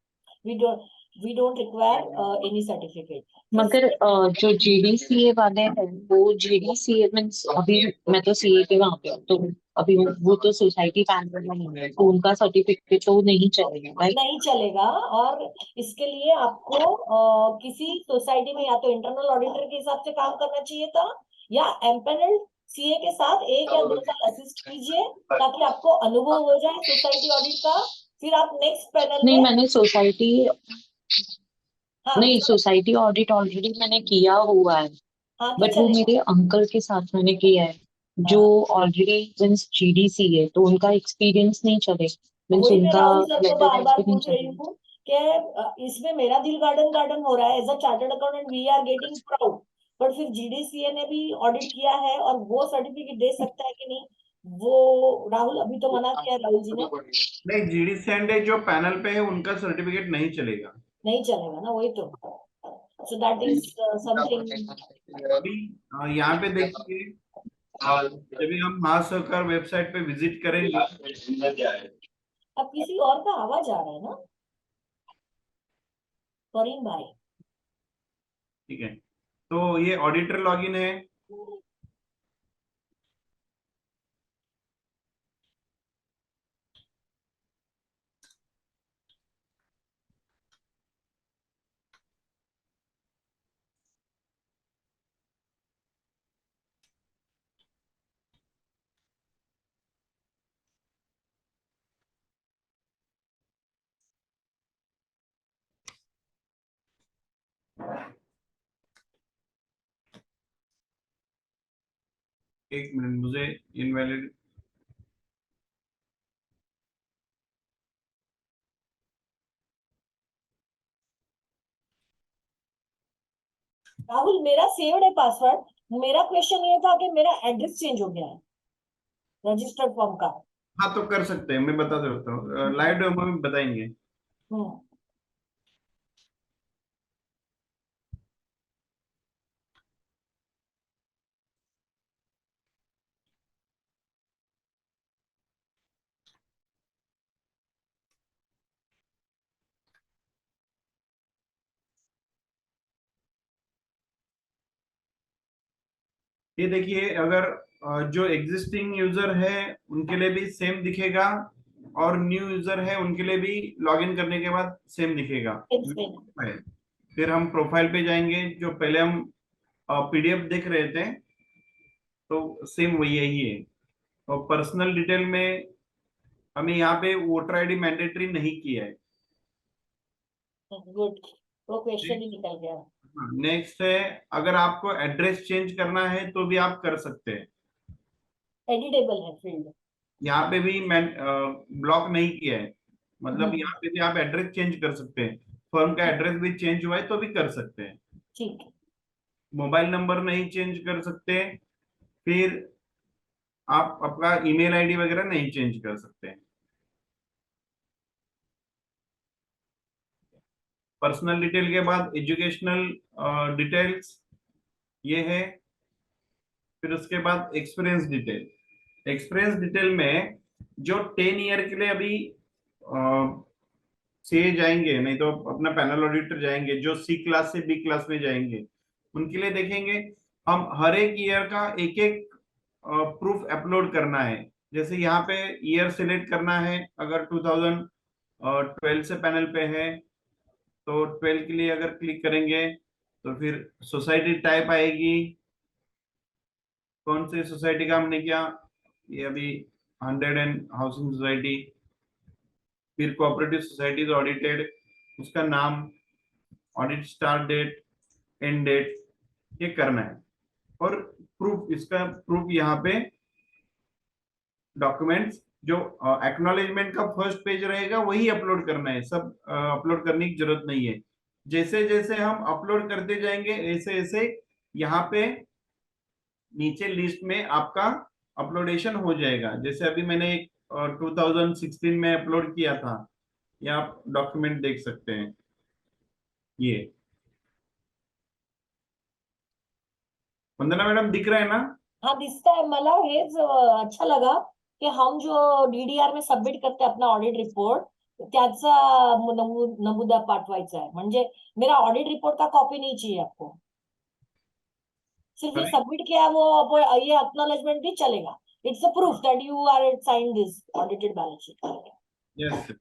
we don't require any certificate. मगर जो JDCA वाले हैं वो JDCA मीन्स अभी मैं तो CA के वहाँ पे हूँ, तो अभी वो तो सोसाइटी पैनल में नहीं है, तो उनका सर्टिफिकेट तो नहीं चलेगा, राइट? नहीं चलेगा. और इसके लिए आपको किसी सोसाइटी में या तो इंटरनल ऑडिटर के हिसाब से काम करना चाहिए था, या एम्पैनल्ड CA के साथ 1 या 2 साल असिस्ट कीजिए ताकि आपको अनुभव हो जाए सोसाइटी ऑडिट का. फिर आप नेक्स्ट पैनल नहीं, में. मैंने सोसाइटी हाँ, नहीं, सोसाइटी ऑडिट ऑलरेडी मैंने किया हुआ है, हाँ तो बट वो चलेगा. मेरे अंकल के साथ मैंने किया है जो ऑलरेडी मीन्स GDC है, तो उनका एक्सपीरियंस नहीं चले, मीन्स वही मैं उनका राहुल सर को लेटर बार बार एक्सपीरियंस पूछ रही चले. हूँ कि इसमें मेरा दिल गार्डन गार्डन हो रहा है. As a chartered accountant we are getting proud, but फिर GDCA ने भी ऑडिट किया है और वो सर्टिफिकेट दे सकता है कि नहीं, वो राहुल अभी तो मना किया राहुल जी ने. नहीं, GDCA जो पैनल पे है उनका सर्टिफिकेट नहीं चलेगा. नहीं चलेगा ना, वही तो. So that is something. अभी यहाँ पे देखिए, जब हम महासहकार वेबसाइट पे विजिट करेंगे. अब किसी और का आवाज आ रहा है ना, फरीन भाई. ठीक है, तो ये ऑडिटर लॉगिन है. एक मिनट, मुझे इनवैलिड. राहुल मेरा सेव्ड है पासवर्ड. मेरा क्वेश्चन ये था कि मेरा एड्रेस चेंज हो गया है रजिस्टर्ड फॉर्म का. हाँ, तो कर सकते हैं, मैं बता देता हूँ, लाइव डेमो में बताएंगे. ये देखिए, अगर जो एग्जिस्टिंग यूजर है उनके लिए भी सेम दिखेगा और न्यू यूजर है उनके लिए भी लॉगिन करने के बाद सेम दिखेगा. फिर हम प्रोफाइल पे जाएंगे, जो पहले हम PDF देख रहे थे तो सेम वही यही है. और पर्सनल डिटेल में हमें यहाँ पे वोटर ID मैंडेटरी नहीं किया है. गुड, वो क्वेश्चन ही निकल गया. नेक्स्ट है, अगर आपको एड्रेस चेंज करना है तो भी आप कर सकते हैं. एडिटेबल है फील्ड. यहाँ पे भी मैं ब्लॉक नहीं किया है, मतलब यहाँ पे भी आप एड्रेस चेंज कर सकते हैं. फर्म का एड्रेस भी चेंज हुआ है तो भी कर सकते हैं. ठीक. मोबाइल नंबर नहीं चेंज कर सकते. फिर आप अपना ईमेल ID वगैरह नहीं चेंज कर सकते. पर्सनल डिटेल के बाद एजुकेशनल डिटेल्स ये है. फिर उसके बाद एक्सपीरियंस डिटेल. एक्सपीरियंस डिटेल में जो 10 ईयर के लिए अभी से जाएंगे, नहीं तो अपना पैनल ऑडिटर जाएंगे, जो C क्लास से B क्लास में जाएंगे, उनके लिए देखेंगे हम हर एक ईयर का एक एक प्रूफ अपलोड करना है। जैसे यहाँ पे ईयर सिलेक्ट करना है, अगर 2012 से पैनल पे है तो 12 के लिए अगर क्लिक करेंगे तो फिर सोसाइटी टाइप आएगी, कौन सी सोसाइटी का हमने किया, ये अभी 100 एंड हाउसिंग सोसाइटी। फिर कोऑपरेटिव सोसाइटी ऑडिटेड, उसका नाम, audit start date, end date, ये करना है। और प्रूफ, इसका प्रूफ यहाँ पे डॉक्यूमेंट्स जो एक्नॉलेजमेंट का फर्स्ट पेज रहेगा वही अपलोड करना है, सब अपलोड करने की जरूरत नहीं है। जैसे जैसे हम अपलोड करते जाएंगे ऐसे ऐसे यहाँ पे नीचे लिस्ट में आपका अपलोडेशन हो जाएगा। जैसे अभी मैंने एक 2016 में अपलोड किया था, ये आप डॉक्यूमेंट देख सकते हैं। ये वंदना मैडम दिख रहा है ना? हाँ दिसता है. मला हेच अच्छा लगा की हम जो DDR में सबमिट करते अपना ऑडिट रिपोर्ट त्याचा नमुदा पाठवायचा है. म्हणजे मेरा ऑडिट रिपोर्ट का कॉपी नहीं चाहिए आपको, सिर्फ ये सबमिट किया वो ये एक्नॉलेजमेंट भी चलेगा. It's a proof that you are sign this audited balance sheet. Yes.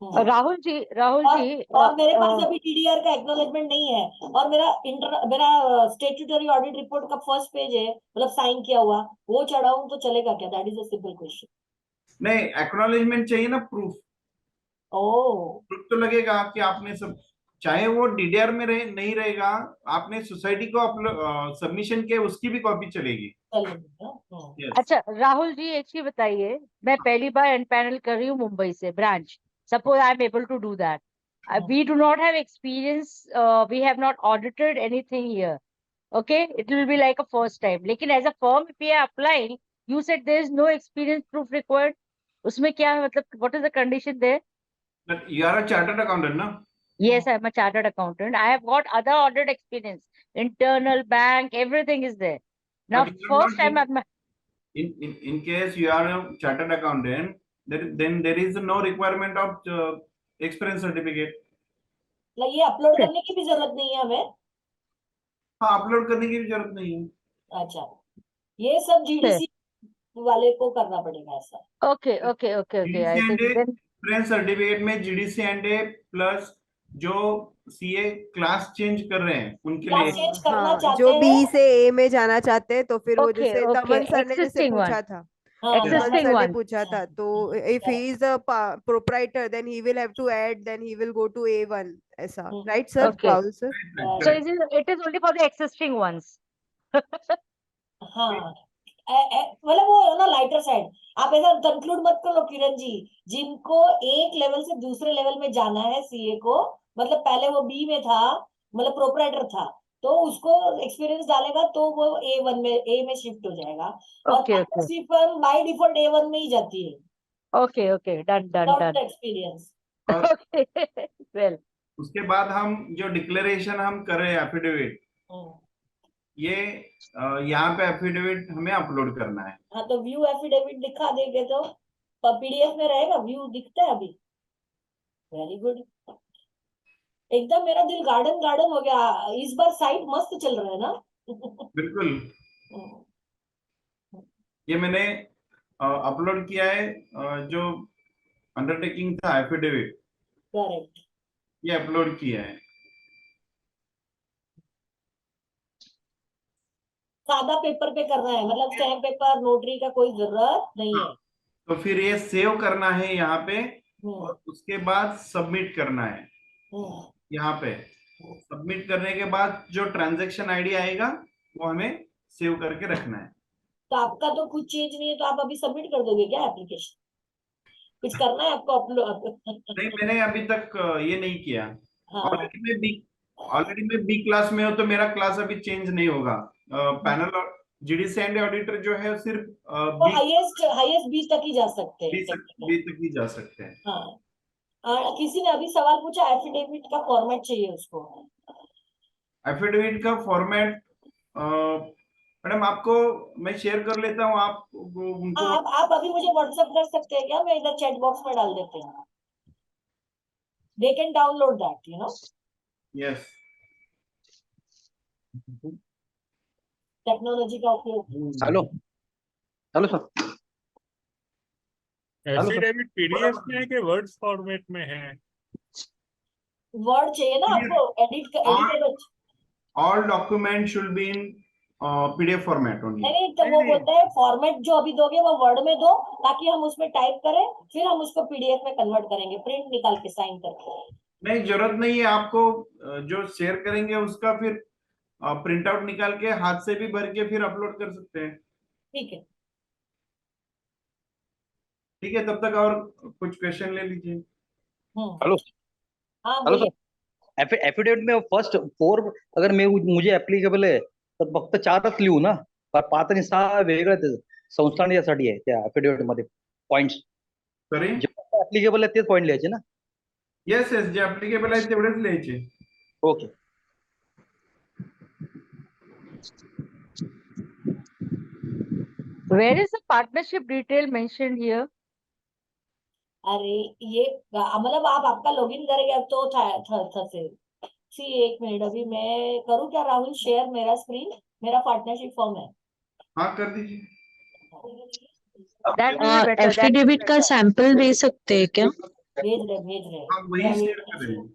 Rahul ji और मेरे पास अभी TDR का एक्नॉलेजमेंट नहीं है और मेरा स्टेट्यूटरी ऑडिट रिपोर्ट का फर्स्ट पेज है, मतलब साइन किया हुआ, वो चढ़ाऊं तो चलेगा क्या? That is a simple question. नहीं, एक्नॉलेजमेंट चाहिए ना, प्रूफ। ओह प्रूफ तो लगेगा कि आपने सब, चाहे वो DDR में नहीं रहेगा, आपने सोसाइटी को सबमिशन किया उसकी भी कॉपी चलेगी। चलेगा. Yes. अच्छा राहुल जी, एक चीज बताइए, मैं पहली बार एंड पैनल कर रही हूँ मुंबई से branch. Suppose I am able to do that. We do not have experience. We have not audited anything here. Okay, it will be like a first time. लेकिन as a firm, if we are applying, you said there is no experience proof required. उसमें क्या है, मतलब what is the condition there? But you are a chartered accountant, no? Yes, I am a chartered accountant. I have got other audit experience, internal, bank, everything is there. Now, But you are first not time in case you are a chartered accountant, then there is no requirement of experience certificate. ये upload करने की भी जरूरत नहीं है हमें. हाँ, upload करने की भी जरूरत नहीं है. अच्छा, ये सब GDC वाले को करना पड़ेगा ऐसा. Okay. I think then experience certificate में GDC एंड ए प्लस जो CA क्लास चेंज कर रहे हैं उनके क्लास लिए. चेंज करना हाँ, चाहते जो हैं. B से A में जाना चाहते हैं तो फिर वो Okay, जैसे दमन सर ने जैसे existing one. पूछा था, हाँ, दमन Existing सर ने one. पूछा था, तो if he is a proprietor then he will have to add, then he will go to A1 ऐसा, right sir? Okay. Rahul sir? So it is only for the existing ones. हाँ मतलब वो है ना lighter side. आप ऐसा conclude मत करो किरण जी, जिनको एक लेवल से दूसरे लेवल में जाना है CA को, मतलब पहले वो B में था, मतलब प्रोपराइटर था, तो उसको एक्सपीरियंस डालेगा तो वो A में शिफ्ट हो जाएगा. Okay. और बाय डिफॉल्ट A1 में ही जाती है. Okay. Done. Experience. Okay. Well. उसके बाद हम जो डिक्लेरेशन हम कर रहे हैं एफिडेविट, ये यहाँ पे एफिडेविट हमें अपलोड करना है. हाँ तो व्यू एफिडेविट दिखा देंगे तो PDF में रहेगा, व्यू दिखता है अभी. Very good. एकदम मेरा दिल गार्डन हो गया. इस बार साइट मस्त चल रहा है ना. बिल्कुल. ये मैंने अपलोड किया है, जो अंडरटेकिंग था एफिडेविट, करेक्ट. ये अपलोड किया है. सादा पेपर पे करना है, मतलब स्टैम्प पेपर नोटरी का कोई जरूरत नहीं है. तो फिर ये सेव करना है यहाँ पे, और उसके बाद सबमिट करना है. यहाँ पे सबमिट करने के बाद जो ट्रांजैक्शन आईडी आएगा वो हमें सेव करके रखना है. तो आपका तो कुछ चेंज नहीं है, तो आप अभी सबमिट कर दोगे क्या एप्लीकेशन? कुछ करना है आपको अपलोड? नहीं, मैंने अभी तक ये नहीं किया. हाँ. ऑलरेडी मैं B क्लास में हूँ, तो मेरा क्लास अभी चेंज नहीं होगा. पैनल और GDC एंड ऑडिटर जो है सिर्फ तो हाईएस्ट B तक ही जा सकते हैं. B तक ही जा सकते हैं. हाँ. किसी ने अभी सवाल पूछा, एफिडेविट का फॉर्मेट चाहिए उसको. एफिडेविट का फॉर्मेट मैडम आपको मैं शेयर कर लेता हूँ, आप उनको. आप अभी मुझे व्हाट्सएप कर सकते हैं क्या? मैं इधर चैट बॉक्स में डाल देते हैं. They can download that, you know. Yes. Technology का उपयोग. Hello. Hello sir. Affidavit PDF में है कि वर्ड फॉर्मेट में है? वर्ड चाहिए ना आपको, editable. All documents should be in PDF format only. नहीं तो वो बोलते हैं फॉर्मेट जो अभी दोगे वो वर्ड में दो, ताकि हम उसमें टाइप करें, फिर हम उसको पीडीएफ में कन्वर्ट करेंगे, प्रिंट निकाल के साइन करके। नहीं, जरूरत नहीं है आपको। जो शेयर करेंगे उसका फिर प्रिंट आउट निकाल के हाथ से भी भर के फिर अपलोड कर सकते हैं। ठीक है। ठीक है, तब तक और कुछ क्वेश्चन ले लीजिए। हेलो हाँ हेलो बोलिए। सर, एफिडेविट में फर्स्ट 4 अगर मुझे ऍप्लिकेबल आहे तर फक्त 4च लिहू ना? 5 आणि 6 वेगळं आहे, संस्थान यासाठी आहे त्या एफिडेविट मध्ये पॉइंट्स सॉरी, जे ऍप्लिकेबल आहे तेच पॉइंट लिहायचे ना? येस येस, जे ऍप्लिकेबल आहे तेवढेच लिहायचे. Okay. Where is the partnership detail mentioned here? अरे ये मतलब आप आपका लॉगिन करेंगे तो था से सी, एक मिनट अभी मैं करूँ क्या राहुल, शेयर मेरा स्क्रीन, मेरा पार्टनरशिप फॉर्म है। हाँ, कर दीजिए. That will be better. Affidavit का सैंपल दे सकते हैं क्या? भेज रहे हाँ, वही शेयर करें.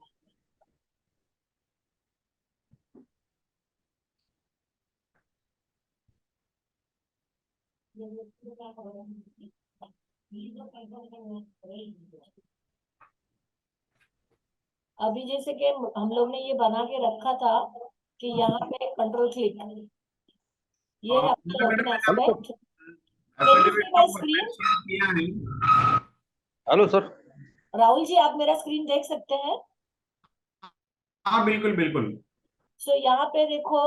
अभी जैसे कि हम लोग ने ये बना के रखा था कि यहाँ पे कंट्रोल क्लिक, ये हाँ, आपका लॉगिन एस्पेक्ट। एफिडेविट माय का स्क्रीन, शेयर किया है. Hello sir. राहुल जी आप मेरा स्क्रीन देख सकते हैं? हाँ, बिल्कुल बिल्कुल. सो यहाँ पे देखो,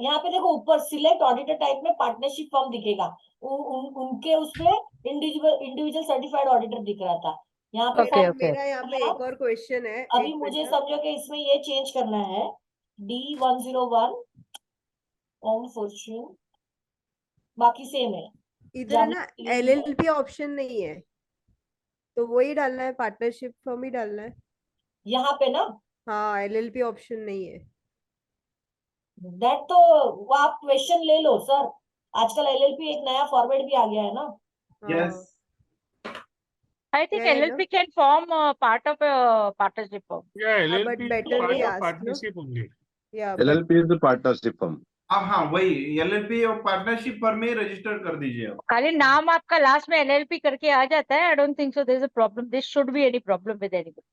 यहाँ पे देखो ऊपर सिलेक्ट ऑडिटर टाइप में पार्टनरशिप फॉर्म दिखेगा। उनके उसमें इंडिविजुअल सर्टिफाइड ऑडिटर दिख रहा था। यहाँ पे Okay, okay. मेरा यहाँ पे एक और क्वेश्चन है, अभी एक मुझे मिनट. समझो कि इसमें ये चेंज करना है, D101 ओम फॉर्च्यून, बाकी सेम है। इधर ना LLP ऑप्शन नहीं है, तो वही डालना है, पार्टनरशिप फॉर्म ही डालना है. यहाँ पे ना हाँ, LLP ऑप्शन नहीं है. दैट तो वो आप क्वेश्चन ले लो सर, आजकल LLP एक नया फॉर्मेट भी आ गया है ना। Yes. I think Yeah, I know. LLP can form part of a partnership firm. Yeah, but LLP is better part we of ask, no? partnership only. Yeah, but LLP is the partnership firm. अब हाँ, वही LLP और partnership firm में register कर दीजिए आप. खाली नाम आपका लास्ट में LLP करके आ जाता है. I don't think so there is a problem. There should be any problem with anybody.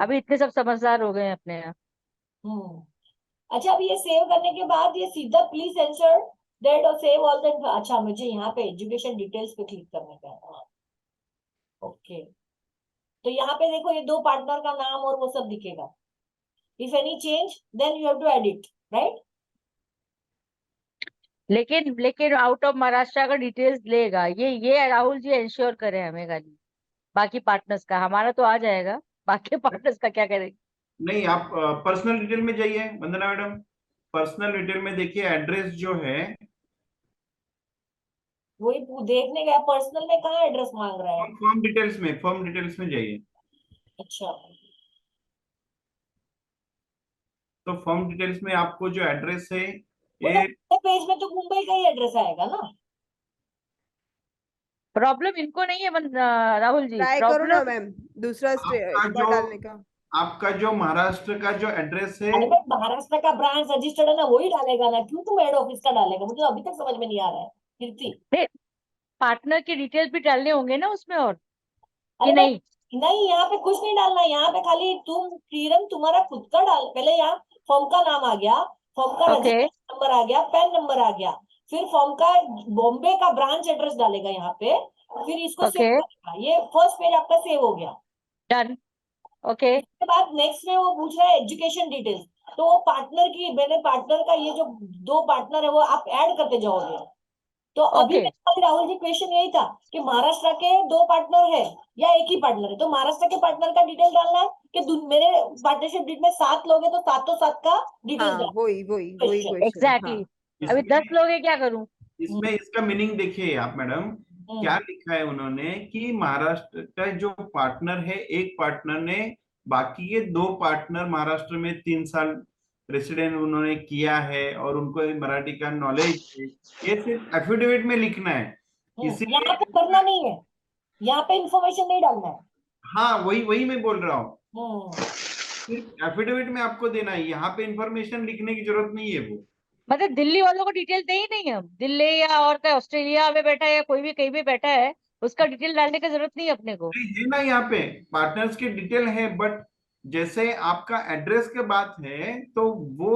अभी इतने सब समझदार हो गए हैं अपने यहाँ. अच्छा, अभी ये सेव करने के बाद ये सीधा प्लीज एंसर दैट और सेव ऑल द, अच्छा मुझे यहाँ पे एजुकेशन डिटेल्स पे क्लिक करने का है. ओके, तो यहाँ पे देखो ये 2 पार्टनर का नाम और वो सब दिखेगा. If any change then you have to edit, right? लेकिन आउट ऑफ महाराष्ट्र का डिटेल्स लेगा ये राहुल जी इंश्योर करें हमें खाली. बाकी पार्टनर्स का हमारा तो आ जाएगा, बाकी पार्टनर्स का क्या करेंगे? नहीं, आप पर्सनल डिटेल में जाइए वंदना मैडम. पर्सनल डिटेल में देखिए, एड्रेस जो है वही देखने गया, पर्सनल में कहाँ एड्रेस मांग रहा है? फॉर्म डिटेल्स में जाइए. अच्छा, तो फॉर्म डिटेल्स में आपको जो एड्रेस है ये पेज में तो मुंबई का ही एड्रेस आएगा ना. प्रॉब्लम इनको नहीं है राहुल जी. ट्राई करो ना प्रॉब्लम मैम, दूसरा आपका स्टेट डालने का. आपका जो महाराष्ट्र का जो एड्रेस है, अरे बट महाराष्ट्र का ब्रांच रजिस्टर्ड है ना, वही डालेगा ना, क्यों तुम हेड ऑफिस का डालेगा? मुझे अभी तक समझ में नहीं आ रहा है कीर्ति. पार्टनर के डिटेल्स भी डालने होंगे ना उसमें, और अरे कि नहीं? नहीं, यहाँ पे कुछ नहीं डालना. यहाँ पे खाली तुम किरण तुम्हारा खुद का डाल. पहले यहाँ फॉर्म का नाम आ गया, फॉर्म का Okay. रजिस्ट्रेशन नंबर आ गया, पैन नंबर आ गया, फिर फॉर्म का बॉम्बे का ब्रांच एड्रेस डालेगा यहाँ पे, फिर इसको Okay. सेव करेगा. ये फर्स्ट पेज आपका सेव हो गया. डन. ओके. उसके बाद नेक्स्ट में वो पूछ रहा है एजुकेशन डिटेल्स. तो वो पार्टनर की, मैंने पार्टनर का ये जो 2 पार्टनर है वो आप ऐड करते जाओगे. तो अभी Okay. राहुल जी क्वेश्चन यही था कि महाराष्ट्र के 2 पार्टनर है या एक ही पार्टनर है. तो महाराष्ट्र के पार्टनर का डिटेल डालना है कि मेरे पार्टनरशिप डीड में 7 लोग हैं तो 7 का डिटेल हाँ, डालना. वही क्वेश्चन. एग्जैक्टली. अभी 10 लोग हैं, क्या करूं? इसमें इसका मीनिंग देखिए आप मैडम, क्या लिखा है उन्होंने कि महाराष्ट्र का जो पार्टनर है, एक पार्टनर ने बाकी के 2 पार्टनर महाराष्ट्र में 3 साल रेसिडेंट उन्होंने किया है और उनको मराठी का नॉलेज है, ये सिर्फ एफिडेविट में लिखना है। यहाँ पे इसीलिए करना नहीं है, यहाँ पे इंफॉर्मेशन नहीं डालना है। हाँ, वही वही मैं बोल रहा हूँ, हम्म, सिर्फ एफिडेविट में आपको देना है, यहाँ पे इंफॉर्मेशन लिखने की जरूरत नहीं है वो। मतलब दिल्ली वालों को डिटेल दे ही नहीं हम, दिल्ली या और कहीं ऑस्ट्रेलिया में बैठा है या कोई भी कहीं भी बैठा है, उसका डिटेल डालने की जरूरत नहीं है अपने को। नहीं है ना, यहाँ पे पार्टनर्स की डिटेल है, बट जैसे आपका एड्रेस के बात है तो वो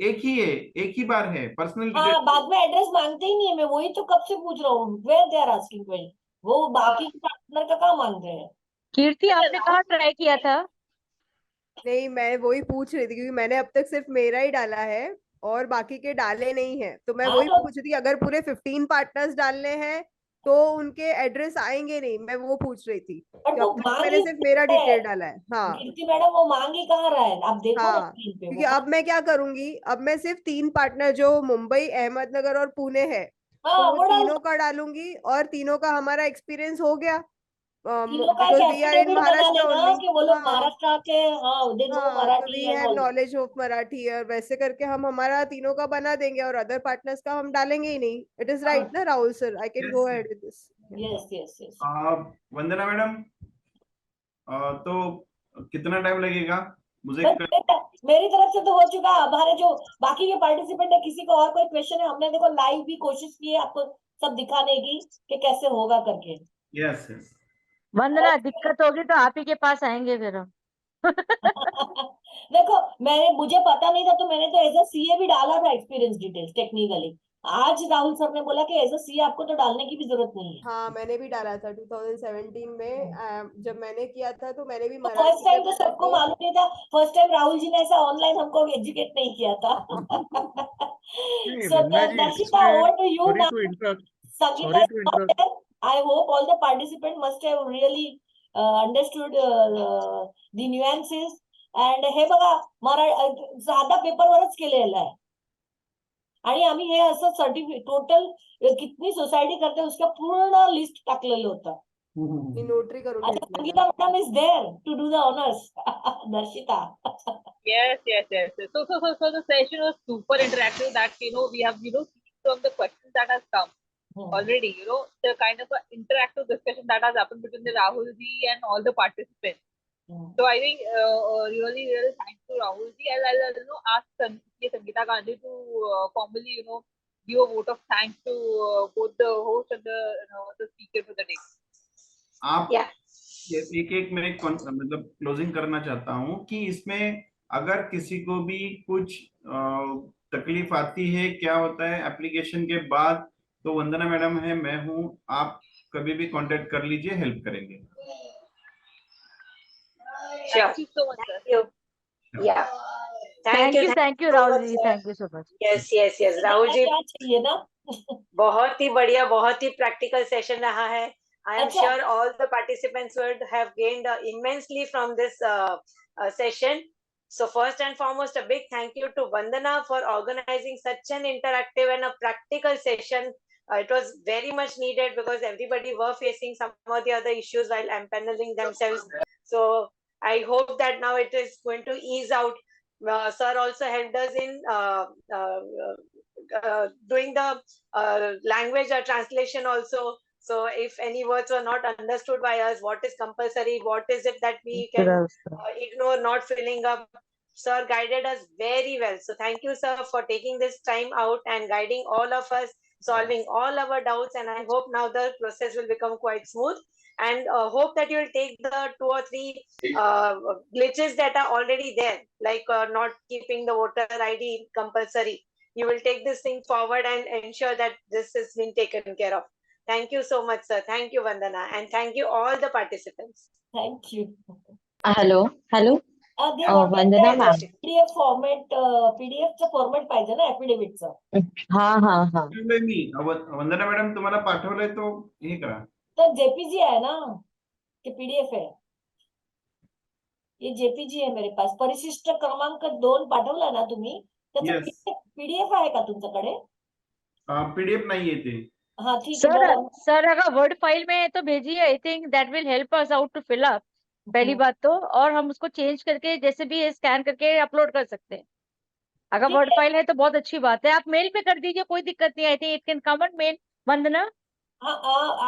एक ही है, एक ही बार है पर्सनल डिटेल। हाँ, बाद में एड्रेस मांगते ही नहीं है, मैं वही तो कब से पूछ रहा हूँ, where they are asking question, वो बाकी पार्टनर का कहाँ मांग रहे हैं। कीर्ति आपने कहाँ ट्राई किया था? नहीं, मैं वही पूछ रही थी क्योंकि मैंने अब तक सिर्फ मेरा ही डाला है और बाकी के डाले नहीं है, तो मैं हाँ वही तो पूछ रही थी अगर पूरे 15 पार्टनर्स डालने हैं तो उनके एड्रेस आएंगे नहीं, मैं वो पूछ रही थी बट कि वो अब तक मांग मैंने ही सिर्फ मेरा रहा है डिटेल डाला है। हाँ कीर्ति मैडम, वो मांग ही कहाँ रहा है, आप देखो ना हाँ, स्क्रीन पे क्योंकि वो अब मैं क्या करूंगी, अब मैं सिर्फ 3 पार्टनर जो मुंबई, अहमदनगर और पुणे है, तो हाँ वो वो डाल तीनों का डालूंगी और तीनों का हमारा एक्सपीरियंस हो गया, तीनों का बिकॉज एक वी आर इन एफिडेविट बना महाराष्ट्र लेना ओनली। कि वो लोग हाँ महाराष्ट्र के, हाँ दे नो हाँ, तो we Marathi and have all. Knowledge of Marathi, और वैसे करके हम हमारा तीनों का बना देंगे और अदर पार्टनर्स का हम डालेंगे ही नहीं। इट इज राइट ना Rahul sir? I can go ahead with this. Yes yes yes. Vandana madam, तो कितना टाइम लगेगा मुझे बस मेरी तरफ से तो हो चुका है, हमारे जो बाकी के पार्टिसिपेंट है, किसी को और कोई क्वेश्चन है, हमने देखो लाइव भी कोशिश की है आपको सब दिखाने की कि कैसे होगा करके। Yes yes. वंदना, दिक्कत होगी तो आप ही के पास आएंगे फिर हम। देखो, मुझे पता नहीं था तो मैंने तो एज अ सीए भी डाला था एक्सपीरियंस डिटेल्स टेक्निकली। आज राहुल सर ने बोला कि एज अ सीए आपको तो डालने की भी जरूरत नहीं है। हाँ, मैंने भी डाला था 2017 में, जब मैंने किया था तो मैंने भी तो फर्स्ट मराठी में टाइम तो भरा सबको कि मालूम नहीं था, फर्स्ट टाइम राहुल जी ने ऐसा ऑनलाइन हमको एजुकेट नहीं किया था। नहीं सो वंदना जी, दर्शिता, इसमें over to you sorry now. To interrupt, Sangeeta sorry is to not interrupt. there. I hope all the participants must have really understood the nuances. And हे बघा, साधा पेपरवरच केलेला आहे आणि आम्ही हे असं सर्टिफिकेट टोटल कितनी सोसायटी करते उसका पूर्ण लिस्ट टाकलेलं होतं. मी नोटरी करून आता घेतलेलं. Sangeeta madam is there to do the honours. Darshita. Yes. So the session was super interactive. That we have from the questions that has come already. The kind of interactive discussion that has happened between the Rahul ji and all the participants. So I think really thanks to Rahul ji. I'll ask Sangeeta Gandhi to formally give a vote of thanks to both the host and the speaker for the day. आप एक मैं मतलब closing करना चाहता हूँ कि इसमें अगर किसी को भी कुछ तकलीफ आती है, क्या होता है एप्लीकेशन के बाद, तो वंदना मैडम है, मैं हूँ, आप कभी भी कांटेक्ट कर लीजिए, हेल्प करेंगे। Thank you so much, sir. Yeah. Thank you Rahul ji, thank you so much. Yes, Rahul ji, क्या चाहिए ना. बहुत ही बढ़िया, बहुत ही प्रैक्टिकल सेशन रहा है. I am अच्छा. sure all the participants would have gained immensely from this session. So first and foremost, a big thank you to Vandana for organizing such an interactive and a practical session. It was very much needed because everybody were facing some or the other issues while empaneling themselves. So I hope that now it is going to ease out. Sir also helped us in doing the language translation also. So if any words were not understood by us, what is compulsory, what is it that we can ignore, not filling up, sir guided us very well. So thank you, sir, for taking this time out and guiding all of us, solving all our doubts. And I hope now the process will become quite smooth. And hope that you will take the 2 or 3 glitches that are already there, like not keeping the voter ID compulsory. You will take this thing forward and ensure that this has been taken care of. Thank you so much, sir. Thank you, Vandana. And thank you all the participants. Thank you. Hello They wanted Vandana that ma'am. PDF format, PDF चं format पाहिजे ना ऍफिडेव्हिटचं. हा मी वंदना madam तुम्हाला पाठवलंय, तो हे करा. तर JPG है ना कि पीडीएफ है? ये जेपीजी है मेरे पास. परिशिष्ट क्रमांक 2 पाठवला ना तुम्ही, त्याचं पीडीएफ आहे का तुमच्याकडे? पीडीएफ नाहीये ते. हाँ ठीक है. सर अगर वर्ड फाइल में है तो भेजिए. I think that will help us out to fill up, पहली बात तो, और हम उसको चेंज करके जैसे भी स्कैन करके अपलोड कर सकते हैं. अगर ठीक वर्ड है। फाइल है तो बहुत अच्छी बात है, आप मेल पे कर दीजिए, कोई दिक्कत नहीं। I think it can come on mail. Vandana, हाँ,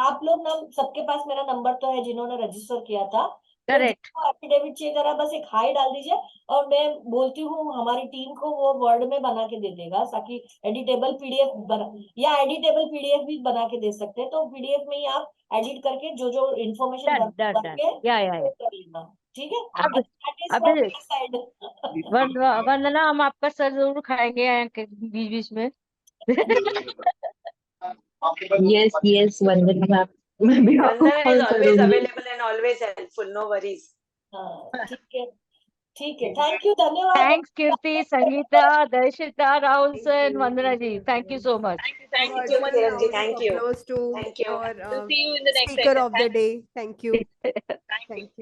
आप लोग ना, सबके पास मेरा नंबर तो है जिन्होंने रजिस्टर किया था, तो करेक्ट। जिसको एफिडेविट चाहिए जरा बस एक हाई डाल दीजिए, और मैं बोलती हूँ हमारी टीम को वो वर्ड में बना के दे देगा, ताकि एडिटेबल पीडीएफ बना, या एडिटेबल पीडीएफ भी बना के दे सकते हैं, तो पीडीएफ में ही आप एडिट करके जो जो इन्फॉर्मेशन डन डन भर डन, के या वो कर लेना, ठीक है? अब That is अब from my side. वंदना, हम आपका सर जरूर खाएंगे बीच बीच में। यस यस वंदना मैम, मैं भी आपको Vandana is कॉल always करूंगी। available and always helpful. No worries. हाँ, ठीक है, थैंक यू, धन्यवाद। Thanks Kirti, Sangeeta, Darshita, Rahul sir and Vandana ji, thank you so much. Thank you so much, Virtual Kiran ji. round of Thank you. applause to Thank you. our We'll see you in the next speaker session. of the day. Thank you. Thank you. Thank you.